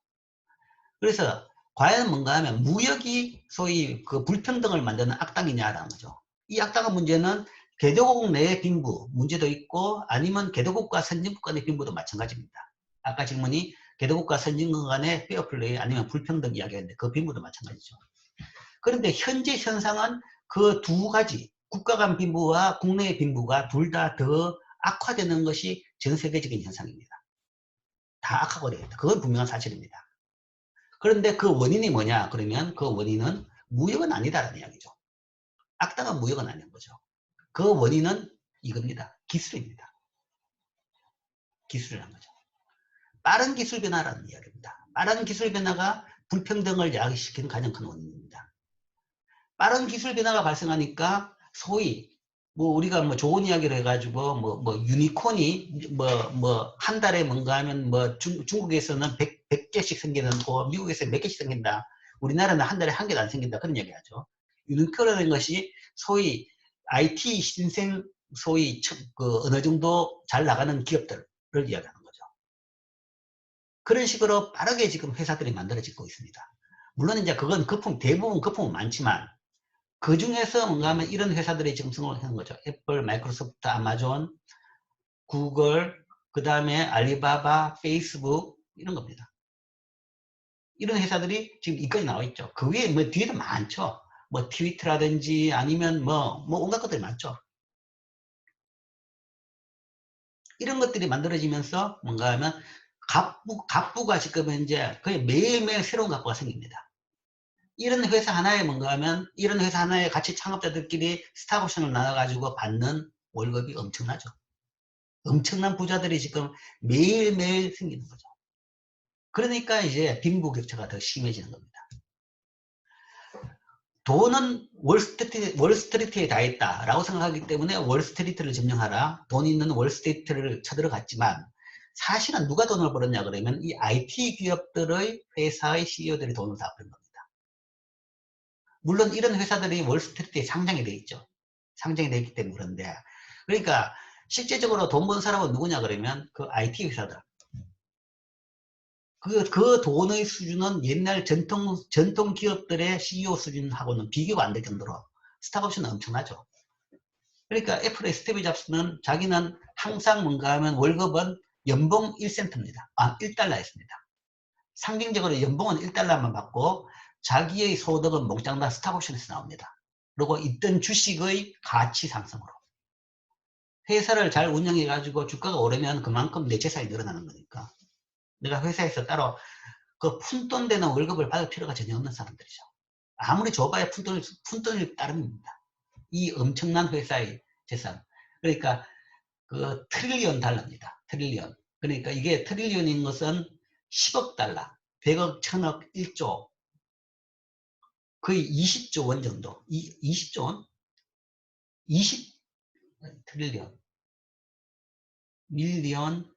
그래서 과연 뭔가 하면 무역이 소위 그 불평등을 만드는 악당이냐라는 거죠. 이 악당의 문제는 개도국 내의 빈부 문제도 있고 아니면 개도국과 선진국 간의 빈부도 마찬가지입니다. 아까 질문이 개도국과 선진국 간의 페어플레이 아니면 불평등 이야기했는데 그 빈부도 마찬가지죠. 그런데 현재 현상은 그 두 가지 국가 간 빈부와 국내의 빈부가 둘 다 더 악화되는 것이 전 세계적인 현상입니다. 다 악화가 되겠다. 그건 분명한 사실입니다. 그런데 그 원인이 뭐냐? 그러면 그 원인은 무역은 아니다라는 이야기죠. 악당은 무역은 아닌 거죠. 그 원인은 이겁니다. 기술입니다. 기술이라는 거죠. 빠른 기술 변화라는 이야기입니다. 빠른 기술 변화가 불평등을 야기시키는 가장 큰 원인입니다. 빠른 기술 변화가 발생하니까 소위 뭐 우리가 뭐 좋은 이야기를 해가지고 뭐 유니콘이 한 달에 뭔가 하면 뭐 중국에서는 100개씩 생기는 거 미국에서 몇 개씩 생긴다. 우리나라는 한 달에 한 개도 안 생긴다. 그런 얘기 하죠. 유니콘이라는 것이 소위 IT 신생 소위 어느 정도 잘 나가는 기업들을 이야기하는 거죠. 그런 식으로 빠르게 지금 회사들이 만들어지고 있습니다. 물론 이제 그건 대부분 거품은 많지만 그 중에서 뭔가 하면 이런 회사들이 지금 성공을 하는 거죠. 애플, 마이크로소프트, 아마존, 구글, 그 다음에 알리바바, 페이스북 이런 겁니다. 이런 회사들이 지금 이까지 나와 있죠. 그 위에 뭐 뒤에도 많죠. 뭐 트위터라든지 아니면 뭐 온갖 것들이 많죠. 이런 것들이 만들어지면서 뭔가 하면 갑부가 지금 이제 거의 매일매일 새로운 갑부가 생깁니다. 이런 회사 하나에 뭔가 하면 이런 회사 하나에 같이 창업자들끼리 스탁옵션을 나눠가지고 받는 월급이 엄청나죠. 엄청난 부자들이 지금 매일매일 생기는 거죠. 그러니까 이제 빈부격차가 더 심해지는 겁니다. 돈은 월스트리트에 다 있다라고 생각하기 때문에 월스트리트를 점령하라. 돈 있는 월스트리트를 쳐들어갔지만 사실은 누가 돈을 벌었냐 그러면 이 IT 기업들의 회사의 CEO들이 돈을 다 버는 겁니다. 물론 이런 회사들이 월스트리트에 상장이 돼 있죠. 상장이 돼 있기 때문에 그런데 그러니까 실제적으로 돈 번 사람은 누구냐 그러면 그 IT 회사들. 그 돈의 수준은 옛날 전통 기업들의 CEO 수준하고는 비교가 안 될 정도로 스탁옵션은 엄청나죠. 그러니까 애플의 스티브 잡스는 자기는 항상 뭔가 하면 월급은 연봉 1센트입니다. 1달러였습니다. 상징적으로 연봉은 1달러만 받고 자기의 소득은 몽땅 다 스탁옵션에서 나옵니다. 그리고 있던 주식의 가치 상승으로. 회사를 잘 운영해가지고 주가가 오르면 그만큼 내 재산이 늘어나는 거니까. 내가 회사에서 따로 그 푼돈 되는 월급을 받을 필요가 전혀 없는 사람들이죠. 아무리 줘봐야 푼돈일 따름입니다. 이 엄청난 회사의 재산. 그러니까 그 트릴리언 달러입니다. 트릴리언. 그러니까 이게 트릴리언인 것은 10억 달러, 100억, 1000억, 1조, 거의 20조 원 정도. 20조 원? 20 트릴리언. 밀리언,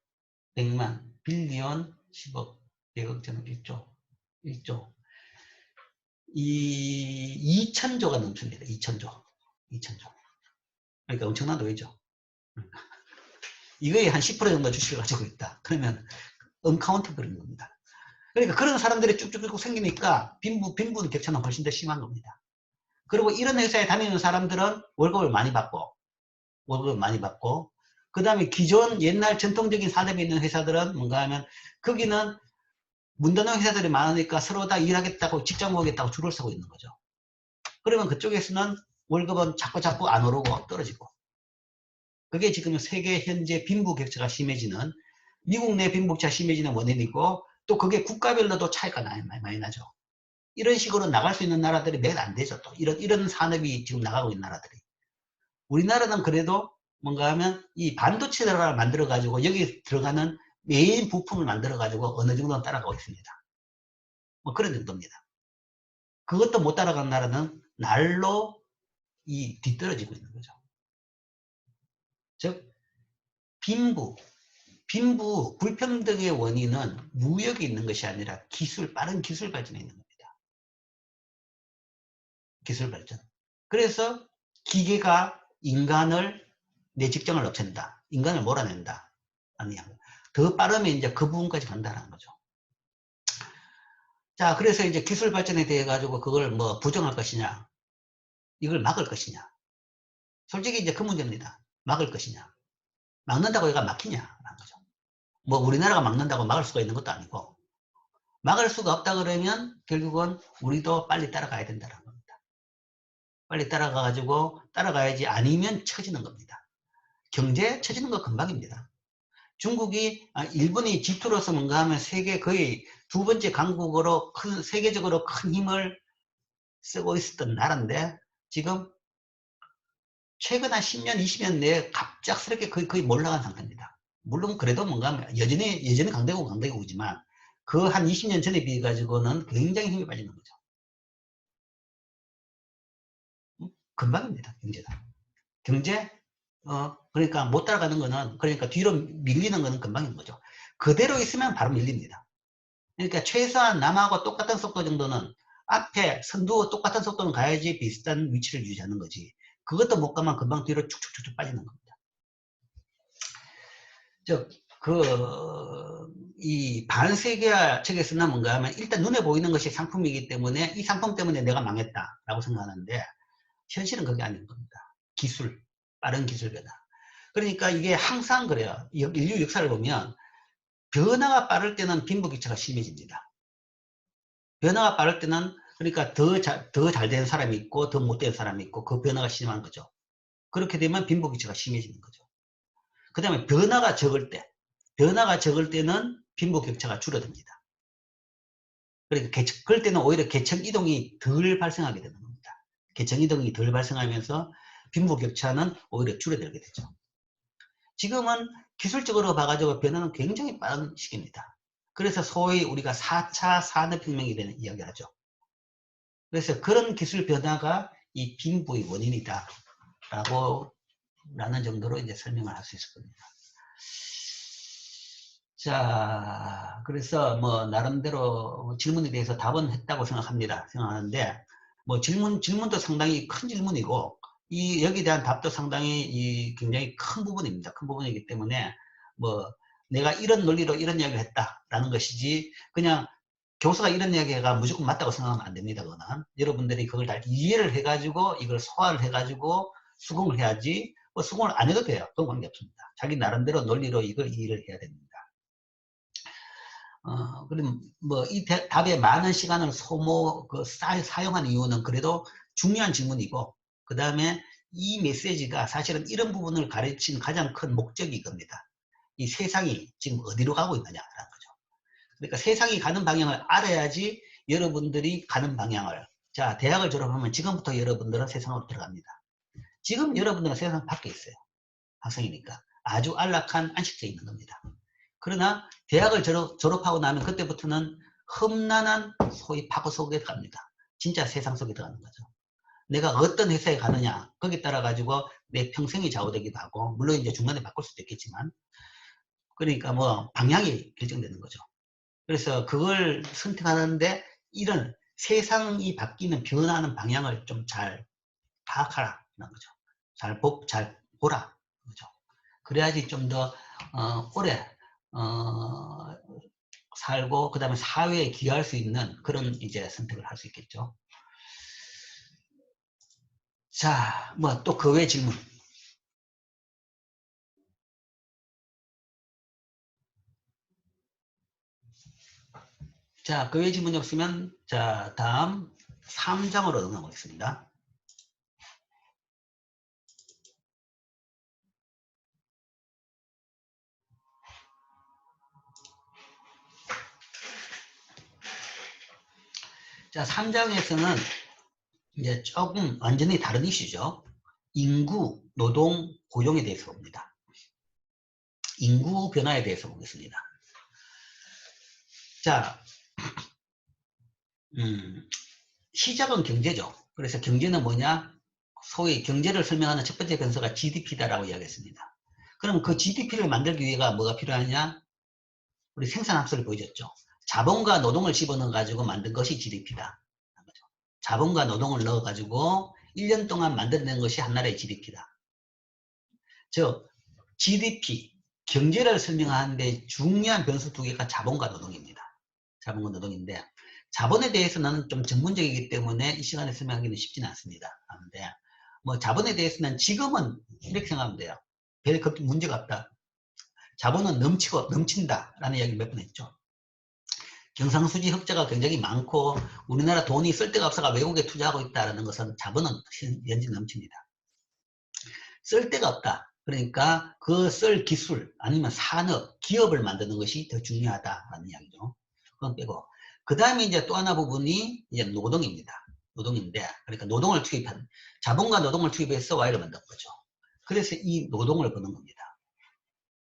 100만, 빌리언, 10억, 100억, 1000억, 1조. 1조. 2천조가 넘습니다. 2천조. 2천조. 그러니까 엄청난 돈이죠. 이거에 한 10% 정도 주식을 가지고 있다. 그러면 언카운터블인 겁니다. 그러니까 그런 사람들이 쭉쭉쭉 생기니까 빈부 격차는 훨씬 더 심한 겁니다. 그리고 이런 회사에 다니는 사람들은 월급을 많이 받고 그 다음에 기존 옛날 전통적인 산업에 있는 회사들은 뭔가 하면 거기는 문 닫는 회사들이 많으니까 서로 다 일하겠다고 직장 모으겠다고 줄을 서고 있는 거죠. 그러면 그쪽에서는 월급은 자꾸 안 오르고 떨어지고 그게 지금 세계 현재 빈부격차가 심해지는 미국 내 빈부격차가 심해지는 원인이고 또 그게 국가별로도 차이가 많이 나죠. 이런 식으로 나갈 수 있는 나라들이 몇 안 되죠. 또 이런 산업이 지금 나가고 있는 나라들이. 우리나라는 그래도 뭔가 하면 이 반도체를 만들어 가지고 여기 들어가는 메인 부품을 만들어 가지고 어느 정도는 따라가고 있습니다. 뭐 그런 정도입니다. 그것도 못 따라간 나라는 날로 뒤떨어지고 있는 거죠. 즉 빈부 불평등의 원인은 무역에 있는 것이 아니라 빠른 기술 발전에 있는 겁니다. 기술 발전. 그래서 기계가 인간을 내 직장을 없앤다. 인간을 몰아낸다. 아니야. 더 빠르면 이제 그 부분까지 간다는 거죠. 자, 그래서 이제 기술 발전에 대해 가지고 그걸 뭐 부정할 것이냐, 이걸 막을 것이냐. 솔직히 이제 그 문제입니다. 막을 것이냐. 막는다고 얘가 막히냐라는 거죠. 뭐 우리나라가 막는다고 막을 수가 있는 것도 아니고 막을 수가 없다 그러면 결국은 우리도 빨리 따라가야 된다는 겁니다. 빨리 따라가야지 아니면 처지는 겁니다. 경제 처지는 거 금방입니다. 일본이 G2로서 뭔가 하면 세계 거의 두 번째 강국으로 세계적으로 큰 힘을 쓰고 있었던 나라인데 지금 최근 한 10년, 20년 내에 갑작스럽게 거의 몰락한 상태입니다. 물론 그래도 뭔가 여전히 강대국이지만 그 한 20년 전에 비해 가지고는 굉장히 힘이 빠지는 거죠. 금방입니다. 경제 그러니까 못 따라가는 거는, 그러니까 뒤로 밀리는 거는 금방인 거죠. 그대로 있으면 바로 밀립니다. 그러니까 최소한 남하고 똑같은 속도 정도는, 앞에 선두와 똑같은 속도는 가야지 비슷한 위치를 유지하는 거지. 그것도 못 가면 금방 뒤로 축축축축 빠지는 겁니다. 즉, 이 반세계화 책에서는 뭔가 하면 일단 눈에 보이는 것이 상품이기 때문에 이 상품 때문에 내가 망했다라고 생각하는데, 현실은 그게 아닌 겁니다. 기술, 빠른 기술 변화. 그러니까 이게 항상 그래요. 인류 역사를 보면 변화가 빠를 때는 빈부격차가 심해집니다. 변화가 빠를 때는, 그러니까 더 잘 된 사람이 있고 더 못된 사람이 있고, 그 변화가 심한 거죠. 그렇게 되면 빈부격차가 심해지는 거죠. 그 다음에 변화가 적을 때는 빈부격차가 줄어듭니다. 그러니까 그럴 때는 오히려 계층 이동이 덜 발생하게 되는 겁니다. 계층 이동이 덜 발생하면서 빈부격차는 오히려 줄어들게 되죠. 지금은 기술적으로 봐가지고 변화는 굉장히 빠른 시기입니다. 그래서 소위 우리가 4차 산업혁명이 되는 이야기를 하죠. 그래서 그런 기술 변화가 이 빈부의 원인이다 라는 정도로 이제 설명을 할 수 있을 겁니다. 자, 그래서 뭐 나름대로 질문에 대해서 답은 했다고 생각하는데, 뭐 질문도 상당히 큰 질문이고, 여기에 대한 답도 상당히 굉장히 큰 부분입니다. 큰 부분이기 때문에 뭐 내가 이런 논리로 이런 이야기를 했다라는 것이지, 그냥 교수가 이런 이야기가 무조건 맞다고 생각하면 안 됩니다. 그거는 여러분들이 그걸 다 이해를 해가지고 이걸 소화를 해가지고 수긍을 해야지. 뭐 수긍을 안 해도 돼요. 그건 관계없습니다. 자기 나름대로 논리로 이걸 이해를 해야 됩니다. 그럼 뭐 이 답에 많은 시간을 사용한 이유는 그래도 중요한 질문이고, 그 다음에 이 메시지가 사실은 이런 부분을 가르친 가장 큰 목적이 이겁니다. 이 세상이 지금 어디로 가고 있느냐라는 거죠. 그러니까 세상이 가는 방향을 알아야지 여러분들이 가는 방향을, 자, 대학을 졸업하면 지금부터 여러분들은 세상으로 들어갑니다. 지금 여러분들은 세상 밖에 있어요. 학생이니까 아주 안락한 안식처에 있는 겁니다. 그러나 대학을 졸업하고 나면 그때부터는 험난한 소위 파고 속에 갑니다. 진짜 세상 속에 들어가는 거죠. 내가 어떤 회사에 가느냐, 거기에 따라 가지고 내 평생이 좌우되기도 하고, 물론 이제 중간에 바꿀 수도 있겠지만, 그러니까 뭐 방향이 결정되는 거죠. 그래서 그걸 선택하는데 이런 세상이 바뀌는 변화하는 방향을 좀 잘 파악하라는 거죠. 잘 보라. 그죠? 그래야지 좀 더 오래 살고, 그 다음에 사회에 기여할 수 있는 그런 이제 선택을 할 수 있겠죠. 자, 뭐 또 그 외 질문. 자, 그 외 질문이 없으면, 자, 다음 3장으로 넘어가겠습니다. 자, 3장에서는 이제 조금 완전히 다른 이슈죠. 인구, 노동, 고용에 대해서 봅니다. 인구 변화에 대해서 보겠습니다. 자, 시작은 경제죠. 그래서 경제는 뭐냐? 소위 경제를 설명하는 첫 번째 변수가 GDP다라고 이야기했습니다. 그럼 그 GDP를 만들기 위해가 뭐가 필요하냐? 우리 생산합수를 보여줬죠. 자본과 노동을 집어넣어 가지고 만든 것이 GDP다. 자본과 노동을 넣어 가지고 1년 동안 만들어낸 것이 한 나라의 GDP다. 즉 GDP, 경제를 설명하는데 중요한 변수 두 개가 자본과 노동입니다. 자본과 노동인데, 자본에 대해서는 좀 전문적이기 때문에 이 시간에 설명하기는 쉽지는 않습니다. 그런데 뭐 자본에 대해서는 지금은 이렇게 생각하면 돼요. 별 문제가 없다. 자본은 넘친다라는 이야기 몇 번 했죠. 경상수지 흑자가 굉장히 많고 우리나라 돈이 쓸 데가 없어가 외국에 투자하고 있다는 것은 자본은 연진 넘칩니다. 쓸 데가 없다. 그러니까 그 쓸 기술 아니면 산업, 기업을 만드는 것이 더 중요하다라는 이야기죠. 그건 빼고, 그 다음에 이제 또 하나 부분이 이제 노동입니다. 노동인데, 그러니까 노동을 투입한, 자본과 노동을 투입해서 Y를 만든 거죠. 그래서 이 노동을 버는 겁니다.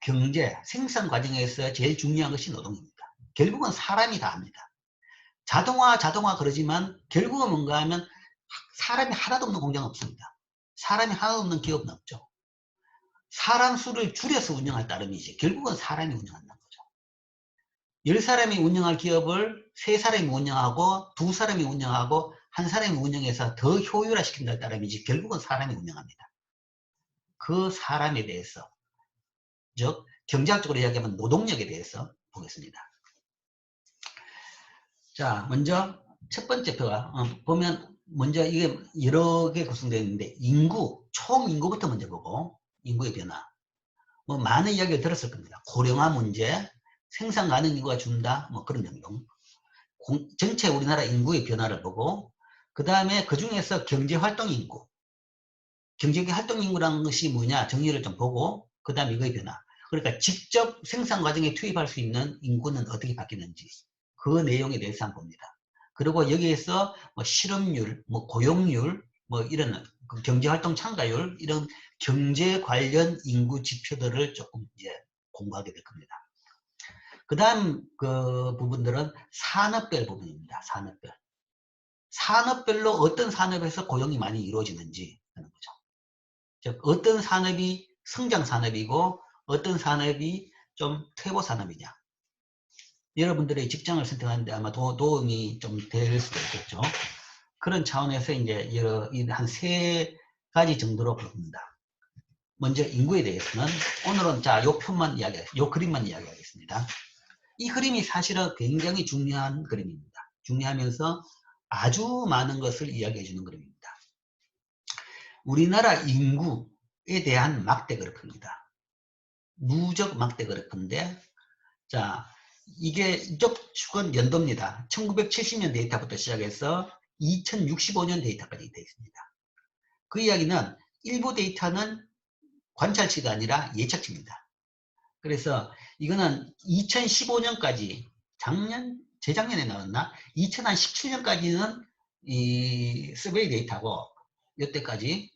경제, 생산 과정에서 제일 중요한 것이 노동입니다. 결국은 사람이 다 합니다. 자동화 그러지만 결국은 뭔가 하면 사람이 하나도 없는 공장은 없습니다. 사람이 하나도 없는 기업은 없죠. 사람 수를 줄여서 운영할 따름이지 결국은 사람이 운영한다는 거죠. 10사람이 운영할 기업을 3사람이 운영하고 2사람이 운영하고 1사람이 운영해서 더 효율화시킨다는 따름이지 결국은 사람이 운영합니다. 그 사람에 대해서, 즉 경제학적으로 이야기하면 노동력에 대해서 보겠습니다. 자, 먼저 첫 번째 표가 보면 먼저 이게 여러 개 구성되어 있는데 인구, 총 인구부터 먼저 보고 인구의 변화. 뭐 많은 이야기를 들었을 겁니다. 고령화 문제, 생산 가능 인구가 준다, 뭐 그런 내용. 전체 우리나라 인구의 변화를 보고 그 다음에 그 중에서 경제활동 인구, 경제활동 인구라는 것이 뭐냐 정리를 좀 보고 그 다음에 이거의 변화. 그러니까 직접 생산 과정에 투입할 수 있는 인구는 어떻게 바뀌는지 그 내용에 대해서 한번 봅니다. 그리고 여기에서 뭐 실업률, 뭐 고용률, 뭐 이런 경제활동 참가율 이런 경제 관련 인구 지표들을 조금 이제 공부하게 될 겁니다. 그 다음 그 부분들은 산업별 부분입니다. 산업별. 산업별로 어떤 산업에서 고용이 많이 이루어지는지 하는 거죠. 즉 어떤 산업이 성장 산업이고 어떤 산업이 좀 퇴보 산업이냐. 여러분들의 직장을 선택하는데 아마 도움이 좀 될 수도 있겠죠. 그런 차원에서 이제 한 3가지 정도로 봅니다. 먼저 인구에 대해서는 오늘은 요 표만 요 그림만 이야기하겠습니다. 이 그림이 사실은 굉장히 중요한 그림입니다. 중요하면서 아주 많은 것을 이야기해 주는 그림입니다. 우리나라 인구에 대한 막대 그래프입니다. 누적 막대 그래프인데, 자, 이게 이쪽 축은 연도입니다. 1970년 데이터부터 시작해서 2065년 데이터까지 되어 있습니다. 그 이야기는 일부 데이터는 관찰치가 아니라 예측치입니다. 그래서 이거는 2015년까지 재작년에 나왔나? 2017년까지는 이 서베이 데이터고 이때까지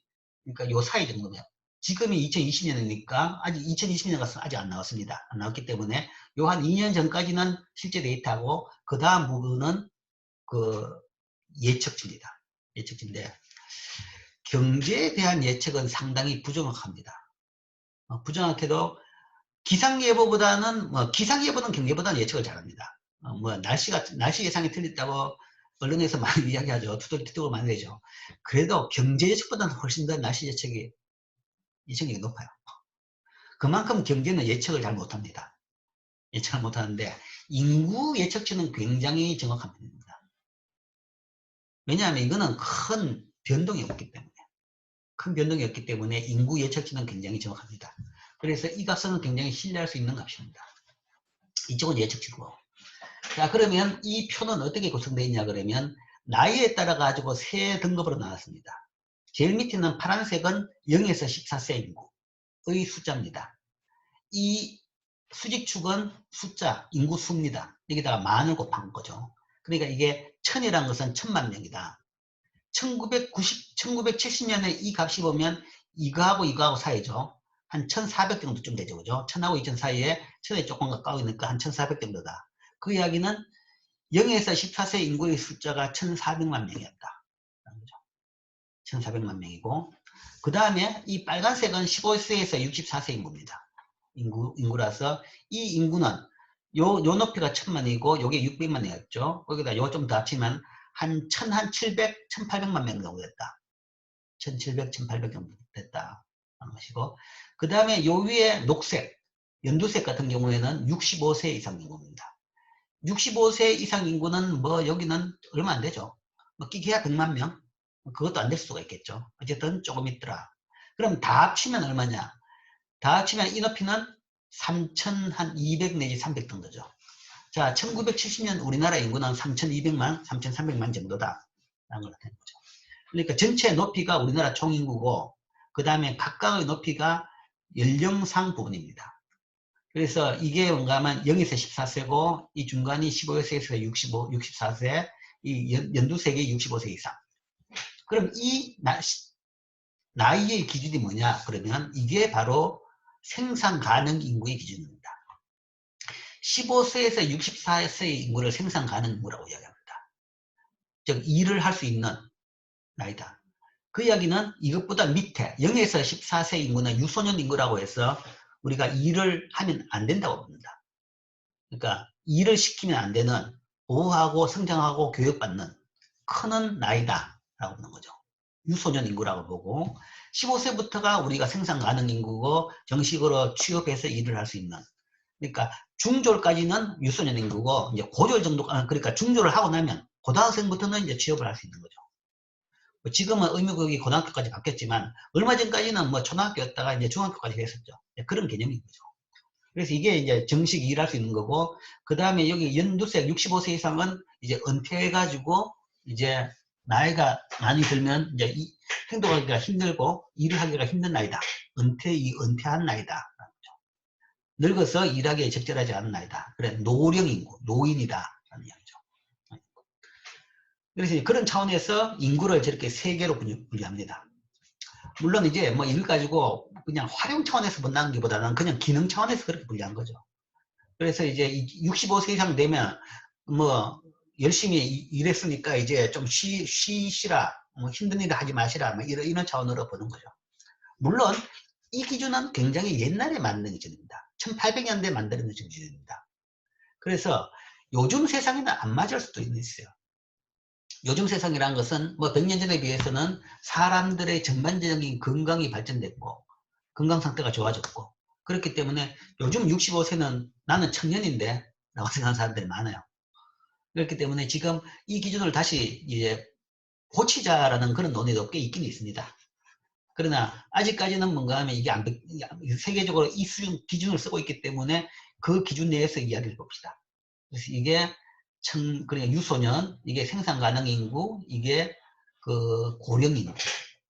그러니까 요 사이 정도면 지금이 2020년이니까 아직 2020년 가서 아직 안 나왔습니다. 안 나왔기 때문에 요 한 2년 전까지는 실제 데이터고 그 다음 부분은 그 예측치입니다. 예측치인데 경제에 대한 예측은 상당히 부정확합니다. 부정확해도 기상예보보다는 기상예보는 경제보다는 예측을 잘합니다. 날씨 예상이 틀렸다고 언론에서 많이 이야기하죠. 투덜투덜 많이 내죠. 그래도 경제 예측보다는 훨씬 더 날씨 예측이 높아요. 그만큼 경제는 예측을 잘 못합니다. 예측을 못하는데 인구 예측치는 굉장히 정확합니다. 왜냐하면 이거는 큰 변동이 없기 때문에 인구 예측치는 굉장히 정확합니다. 그래서 이 값은 굉장히 신뢰할 수 있는 값입니다. 이쪽은 예측치고. 자, 그러면 이 표는 어떻게 구성되어 있냐 그러면 나이에 따라 가지고 3등급으로 나왔습니다. 제일 밑에는 파란색은 0에서 14세 인구의 숫자입니다. 이 수직축은 숫자, 인구수입니다. 여기다가 만을 곱한 거죠. 그러니까 이게 1000이라는 것은 1000만 명이다. 1970년에 이 값이 보면 이거하고 사이죠. 한 1400 정도쯤 되죠. 그죠? 1000하고 2000 사이에 1000에 조금 가까우니까 한 1400 정도다. 그 이야기는 0에서 14세 인구의 숫자가 1400만 명이었다. 1400만 명이고, 그 다음에 이 빨간색은 15세에서 64세 인구입니다. 인구라서 이 인구는 요 높이가 1000만이고 요게 600만이었죠. 거기다 요 좀 더 합치면 한 1700, 1800만 명 정도 됐다. 1700, 1800 정도 됐다. 하는 것이고, 그 다음에 요 위에 녹색, 연두색 같은 경우에는 65세 이상 인구입니다. 65세 이상 인구는 여기는 얼마 안 되죠. 끼게야 100만 명? 그것도 안 될 수가 있겠죠. 어쨌든 조금 있더라. 그럼 다 합치면 얼마냐? 다 합치면 이 높이는 3,200 내지 300 정도죠. 자, 1970년 우리나라 인구는 3,200만, 3,300만 정도다. 라는 걸 나타낸 거죠. 그러니까 전체 높이가 우리나라 총인구고, 그 다음에 각각의 높이가 연령상 부분입니다. 그래서 이게 뭔가 하면 0에서 14세고, 이 중간이 15세에서 64세, 이 연두색이 65세 이상. 그럼 이 나이의 기준이 뭐냐? 그러면 이게 바로 생산 가능 인구의 기준입니다. 15세에서 64세의 인구를 생산 가능 인구라고 이야기합니다. 즉 일을 할 수 있는 나이다. 그 이야기는 이것보다 밑에 0에서 14세 인구는 유소년 인구라고 해서 우리가 일을 하면 안 된다고 봅니다. 그러니까 일을 시키면 안 되는 보호하고 성장하고 교육받는 크는 나이다 라고 보는 거죠. 유소년 인구라고 보고 15세부터가 우리가 생산 가능 인구고 정식으로 취업해서 일을 할 수 있는, 그러니까 중졸까지는 유소년 인구고 이제 고졸 정도, 그러니까 중졸을 하고 나면 고등학생부터는 이제 취업을 할 수 있는 거죠. 지금은 의무교육이 고등학교까지 바뀌었지만 얼마 전까지는 뭐 초등학교였다가 이제 중학교까지 했었죠. 그런 개념인 거죠. 그래서 이게 이제 정식 일할 수 있는 거고, 그 다음에 여기 연두색 65세 이상은 이제 은퇴해가지고 이제 나이가 많이 들면 이제 행동하기가 힘들고 일을 하기가 힘든 나이다. 은퇴한 나이다. 늙어서 일하기에 적절하지 않은 나이다. 그래, 노령인구, 노인이다. 라는 이야기죠. 그래서 그런 차원에서 인구를 저렇게 세 개로 분류합니다. 물론 이제 뭐 이걸 가지고 그냥 활용 차원에서 본다는 것보다는 그냥 기능 차원에서 그렇게 분류한 거죠. 그래서 이제 65세 이상 되면 뭐 열심히 일했으니까 이제 좀 쉬시라, 뭐 힘든 일 하지 마시라, 뭐 이런 차원으로 보는 거죠. 물론 이 기준은 굉장히 옛날에 만든 기준입니다. 1800년대에 만들어진 기준입니다. 그래서 요즘 세상에는 안 맞을 수도 있어요. 요즘 세상이라는 것은 뭐 100년 전에 비해서는 사람들의 전반적인 건강이 발전됐고 건강 상태가 좋아졌고, 그렇기 때문에 요즘 65세는 나는 청년인데 라고 생각하는 사람들이 많아요. 그렇기 때문에 지금 이 기준을 다시 이제 고치자라는 그런 논의도 꽤 있긴 있습니다. 그러나 아직까지는 뭔가 하면 이게 세계적으로 이 수준 기준을 쓰고 있기 때문에 그 기준 내에서 이야기를 봅시다. 그래서 이게 그러니까 유소년, 이게 생산 가능 인구, 이게 그 고령 인구,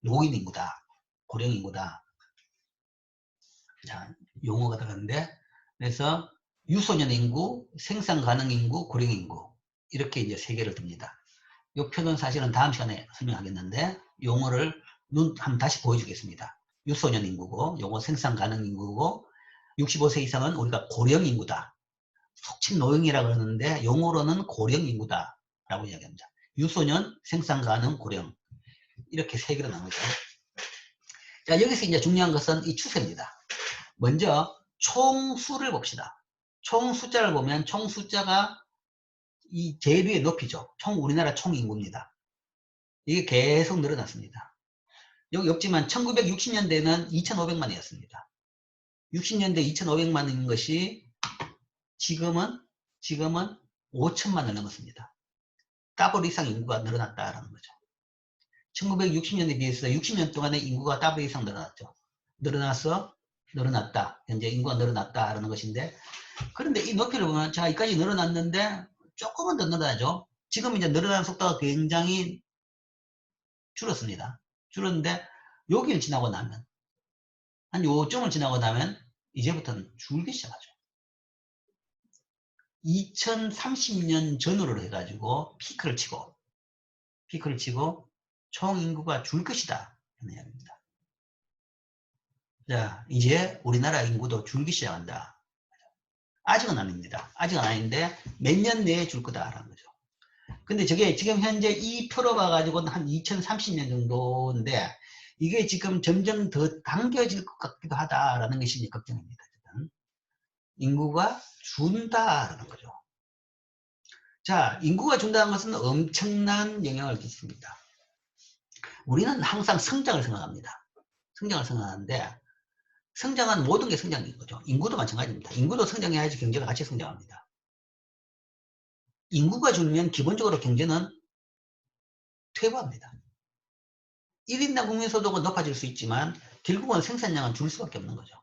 노인 인구다. 고령 인구다. 자, 용어가 들어갔는데, 그래서 유소년 인구, 생산 가능 인구, 고령 인구, 이렇게 이제 세 개를 듭니다. 이 표는 사실은 다음 시간에 설명하겠는데, 용어를 한번 다시 보여주겠습니다. 유소년 인구고, 요거 생산 가능 인구고, 65세 이상은 우리가 고령 인구다. 속칭 노령이라고 그러는데 용어로는 고령 인구다 라고 이야기합니다. 유소년, 생산 가능, 고령, 이렇게 세 개로 나누죠. 자, 여기서 이제 중요한 것은 이 추세입니다. 먼저 총수를 봅시다. 총 숫자를 보면 총 숫자가 이 제일 위에 높이죠. 총 우리나라 총 인구입니다. 이게 계속 늘어났습니다. 여기 없지만 1960년대는 2,500만이었습니다. 60년대 2,500만인 것이 지금은 5천만을 넘었습니다. 더블 이상 인구가 늘어났다라는 거죠. 1960년에 비해서 60년 동안의 인구가 더블 이상 늘어났죠. 늘어났다. 현재 인구가 늘어났다라는 것인데, 그런데 이 높이를 보면 자, 여기까지 늘어났는데 조금은 더 늘어나죠. 지금 이제 늘어나는 속도가 굉장히 줄었습니다. 줄었는데 여기를 지나고 나면, 한 요점을 지나고 나면 이제부터는 줄기 시작하죠. 2030년 전후로 해가지고 피크를 치고 총 인구가 줄 것이다. 하는 이야기입니다. 자, 이제 우리나라 인구도 줄기 시작한다. 아직은 아닙니다. 아직은 아닌데 몇 년 내에 줄 거다라는 거죠. 근데 저게 지금 현재 이 표로 봐가지고는 한 2030년 정도인데 이게 지금 점점 더 당겨질 것 같기도 하다라는 것이 걱정입니다. 지금. 인구가 준다라는 거죠. 자, 인구가 준다는 것은 엄청난 영향을 끼칩니다. 우리는 항상 성장을 생각합니다. 성장을 생각하는데 성장은 모든 게 성장인 거죠. 인구도 마찬가지입니다. 인구도 성장해야지 경제가 같이 성장합니다. 인구가 줄면 기본적으로 경제는 퇴보합니다. 1인당 국민소득은 높아질 수 있지만 결국은 생산량은 줄 수밖에 없는 거죠.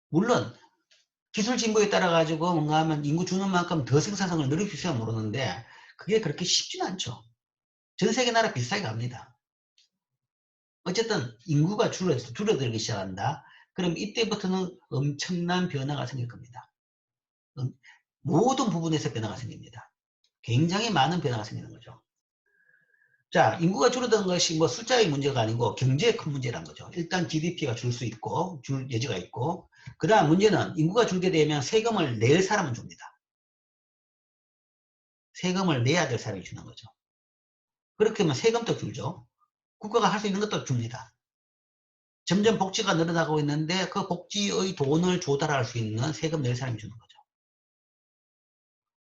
물론 기술 진보에 따라 가지고 뭔가 하면 인구 주는 만큼 더 생산성을 늘릴 수 있을지 모르는데 그게 그렇게 쉽지는 않죠. 전 세계 나라 비슷하게 갑니다. 어쨌든 인구가 줄어들기 시작한다. 그럼 이때부터는 엄청난 변화가 생길 겁니다. 모든 부분에서 변화가 생깁니다. 굉장히 많은 변화가 생기는 거죠. 자, 인구가 줄어드는 것이 뭐 숫자의 문제가 아니고 경제의 큰 문제란 거죠. 일단 GDP가 줄 수 있고, 줄 여지가 있고, 그 다음 문제는 인구가 줄게 되면 세금을 낼 사람은 줍니다. 세금을 내야 될 사람이 주는 거죠. 그렇게 하면 세금도 줄죠. 국가가 할 수 있는 것도 줍니다. 점점 복지가 늘어나고 있는데 그 복지의 돈을 조달할 수 있는 세금 낼 사람이 주는 거죠.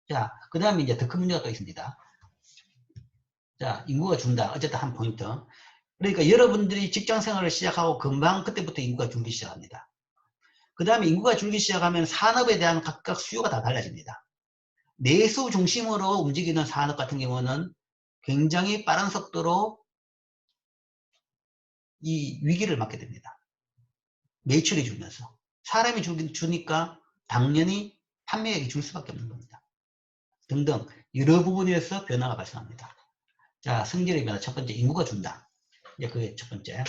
자, 그 다음에 이제 더 큰 문제가 또 있습니다. 자, 인구가 준다. 어쨌든 한 포인트. 그러니까 여러분들이 직장 생활을 시작하고 금방 그때부터 인구가 줄기 시작합니다. 그 다음에 인구가 줄기 시작하면 산업에 대한 각각 수요가 다 달라집니다. 내수 중심으로 움직이는 산업 같은 경우는 굉장히 빠른 속도로 이 위기를 맞게 됩니다. 매출이 줄면서. 사람이 주니까 당연히 판매액이 줄 수밖에 없는 겁니다. 등등 여러 부분에서 변화가 발생합니다. 자, 성질의 변화 첫 번째 인구가 준다. 이제 그게 첫 번째.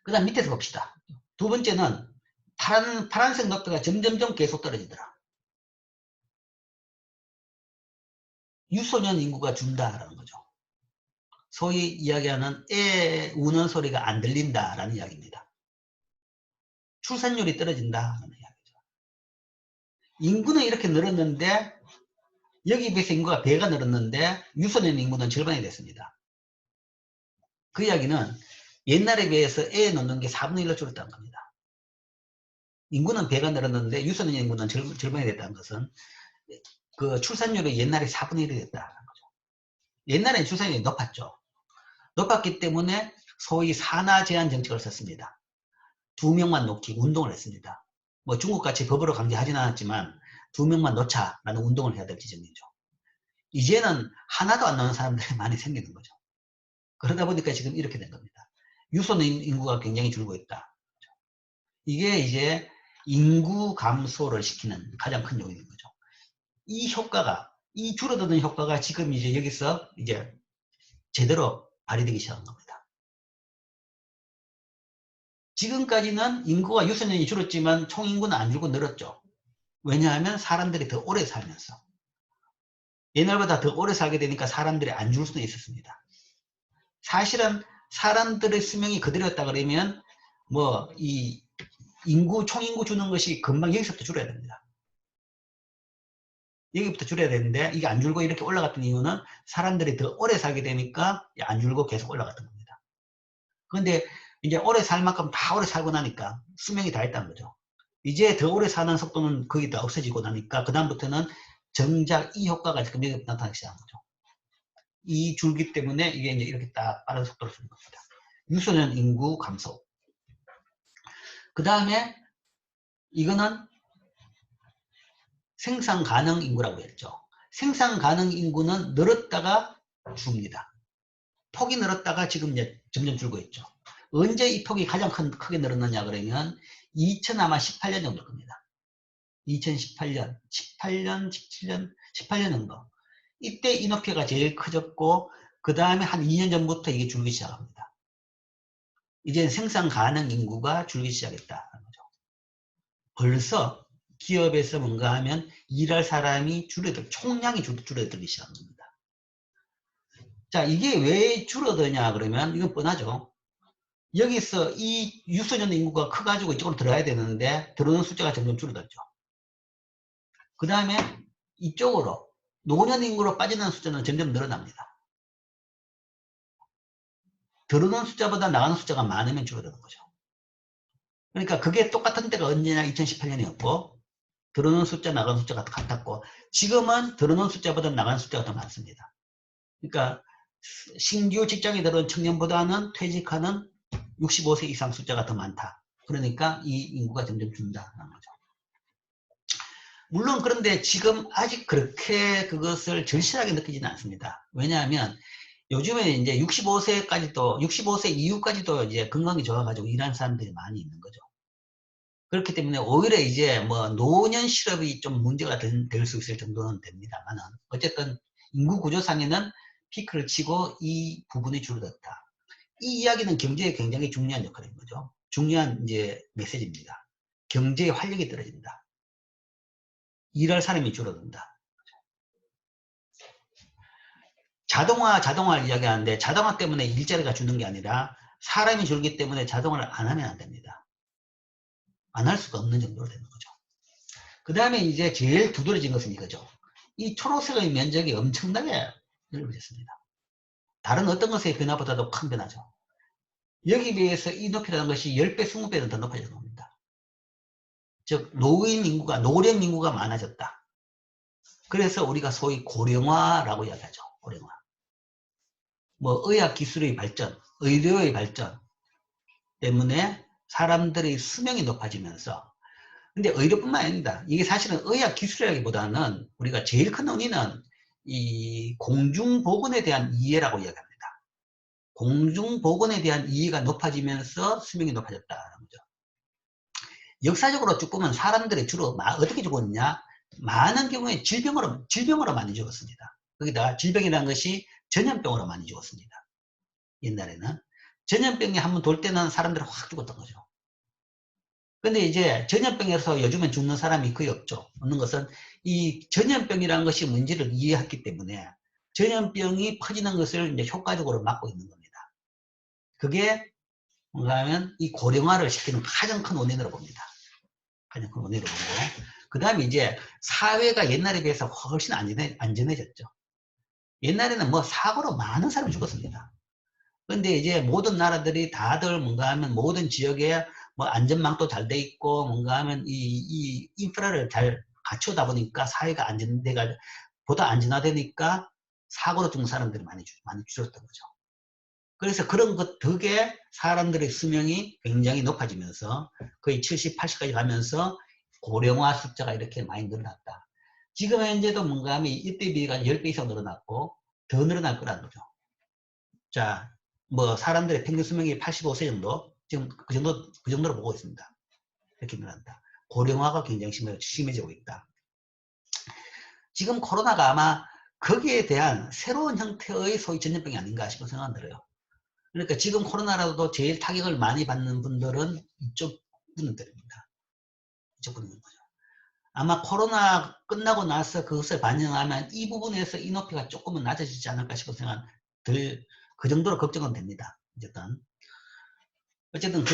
그 다음 밑에서 봅시다. 두 번째는 파란색 녹두가 점점점 계속 떨어지더라. 유소년 인구가 준다라는 거죠. 소위 이야기하는 애 우는 소리가 안 들린다라는 이야기입니다. 출산율이 떨어진다라는 이야기죠. 인구는 이렇게 늘었는데 여기 비해서 인구가 배가 늘었는데 유소년 인구는 절반이 됐습니다. 그 이야기는 옛날에 비해서 애 놓는 게 4분의 1로 줄었다는 겁니다. 인구는 배가 늘었는데 유소년 인구는 절반이 됐다는 것은 그 출산율이 옛날에 4분의 1이 됐다는 거죠. 옛날에 출산율이 높았죠. 높았기 때문에 소위 산하 제한 정책을 썼습니다. 2명만 놓기 운동을 했습니다. 뭐 중국같이 법으로 강제하지는 않았지만 2명만 놓자라는 운동을 해야 될 지점이죠. 이제는 하나도 안 나오는 사람들이 많이 생기는 거죠. 그러다 보니까 지금 이렇게 된 겁니다. 유소년 인구가 굉장히 줄고 있다. 이게 이제 인구 감소를 시키는 가장 큰 요인인 거죠. 이 효과가, 이 줄어드는 효과가 지금 이제 여기서 이제 제대로 발휘되기 시작한 겁니다. 지금까지는 인구가 유소년이 줄었지만 총인구는 안 줄고 늘었죠. 왜냐하면 사람들이 더 오래 살면서. 옛날보다 더 오래 살게 되니까 사람들이 안 줄 수는 있었습니다. 사실은 사람들의 수명이 그대로였다 그러면 뭐 이 총인구 주는 것이 금방 여기서부터 줄어야 됩니다. 여기부터 줄여야 되는데 이게 안 줄고 이렇게 올라갔던 이유는 사람들이 더 오래 살게 되니까 안 줄고 계속 올라갔던 겁니다. 그런데 이제 오래 살 만큼 다 오래 살고 나니까 수명이 다 했다는 거죠. 이제 더 오래 사는 속도는 거의 다 없어지고 나니까 그 다음부터는 정작 이 효과가 지금 여기 나타나기 시작한 거죠. 이 줄기 때문에 이게 이제 이렇게 딱 빠른 속도로 주는 겁니다. 유소년 인구 감소. 그 다음에 이거는 생산 가능 인구라고 했죠. 생산 가능 인구는 늘었다가 줍니다. 폭이 늘었다가 지금 이제 점점 줄고 있죠. 언제 이 폭이 가장 크게 늘었느냐 그러면 2018년 정도 겁니다. 2018년, 18년, 17년, 18년 정도. 이때 이 높이가 제일 커졌고 그 다음에 한 2년 전부터 이게 줄기 시작합니다. 이제 생산 가능 인구가 줄기 시작했다는 거죠. 벌써 기업에서 뭔가 하면 일할 사람이 총량이 줄어들기 시작한 겁니다. 자, 이게 왜 줄어드냐 그러면 이건 뻔하죠. 여기서 이 유소년 인구가 커가지고 이쪽으로 들어야 되는데 들어오는 숫자가 점점 줄어들죠. 그 다음에 이쪽으로 노년 인구로 빠지는 숫자는 점점 늘어납니다. 들어오는 숫자보다 나가는 숫자가 많으면 줄어드는 거죠. 그러니까 그게 똑같은 때가 언제냐 2018년이었고 들어오는 숫자 나가는 숫자가 같았고 지금은 들어오는 숫자보다 나가는 숫자가 더 많습니다. 그러니까 신규 직장에 들어온 청년보다는 퇴직하는 65세 이상 숫자가 더 많다. 그러니까 이 인구가 점점 준다는 거죠. 물론 그런데 지금 아직 그렇게 그것을 절실하게 느끼지는 않습니다. 왜냐하면 요즘에 이제 65세 이후까지도 이제 건강이 좋아가지고 일하는 사람들이 많이 있는 거죠. 그렇기 때문에 오히려 이제 뭐 노년 실업이 좀 문제가 될 수 있을 정도는 됩니다만은 어쨌든 인구 구조상에는 피크를 치고 이 부분이 줄어들었다. 이 이야기는 경제에 굉장히 중요한 역할인 거죠. 중요한 이제 메시지입니다. 경제의 활력이 떨어진다. 일할 사람이 줄어든다. 자동화를 이야기하는데 자동화 때문에 일자리가 주는 게 아니라 사람이 줄기 때문에 자동화를 안 하면 안 됩니다. 안 할 수가 없는 정도로 되는 거죠. 그 다음에 이제 제일 두드러진 것은 이거죠. 이 초록색의 면적이 엄청나게 넓어졌습니다. 다른 어떤 것의 변화보다도 큰 변화죠. 여기 비해서 이 높이라는 것이 10배, 20배는 더 높아진 겁니다. 즉 노령 인구가 많아졌다. 그래서 우리가 소위 고령화라고 이야기하죠. 고령화. 뭐 의학 기술의 발전, 의료의 발전 때문에 사람들의 수명이 높아지면서, 근데 의료뿐만 아닙니다. 이게 사실은 의학 기술이라기보다는 우리가 제일 큰 원인은 이 공중보건에 대한 이해라고 이야기합니다. 공중보건에 대한 이해가 높아지면서 수명이 높아졌다는 거죠. 역사적으로 쭉 보면 사람들이 주로 어떻게 죽었냐? 많은 경우에 질병으로 많이 죽었습니다. 거기다 질병이라는 것이 전염병으로 많이 죽었습니다. 옛날에는 전염병이 한번 돌 때는 사람들이 확 죽었던 거죠. 근데 이제 전염병에서 요즘엔 죽는 사람이 거의 없죠. 없는 것은 이 전염병이라는 것이 뭔지를 이해했기 때문에 전염병이 퍼지는 것을 이제 효과적으로 막고 있는 겁니다. 그게 뭔가 하면 이 고령화를 시키는 가장 큰 원인으로 봅니다. 가장 큰 원인으로 보고, 그 다음에 이제 사회가 옛날에 비해서 훨씬 안전해졌죠. 옛날에는 뭐 사고로 많은 사람이 죽었습니다. 근데 이제 모든 나라들이 다들 뭔가 하면 모든 지역에 뭐 안전망도 잘 돼 있고 뭔가 하면 이 인프라를 잘 갖추다 보니까 사회가 보다 안전화되니까 사고로 죽는 사람들이 많이 줄었던 거죠. 그래서 그런 것 덕에 사람들의 수명이 굉장히 높아지면서 거의 70, 80까지 가면서 고령화 숫자가 이렇게 많이 늘어났다. 지금 현재도 뭔가 하면 이때 비해가 10배 이상 늘어났고 더 늘어날 거라는 거죠. 자, 뭐 사람들의 평균 수명이 85세 정도, 지금 그 정도로 보고 있습니다. 이렇게 늘어난다. 고령화가 굉장히 심해지고 있다. 지금 코로나가 아마 거기에 대한 새로운 형태의 소위 전염병이 아닌가 싶은 생각은 들어요. 그러니까 지금 코로나라도 제일 타격을 많이 받는 분들은 이쪽 분들입니다. 이쪽 분들인 거죠. 아마 코로나 끝나고 나서 그것을 반영하면 이 부분에서 이 높이가 조금은 낮아지지 않을까 싶은 생각은 그 정도로 걱정은 됩니다. 어쨌든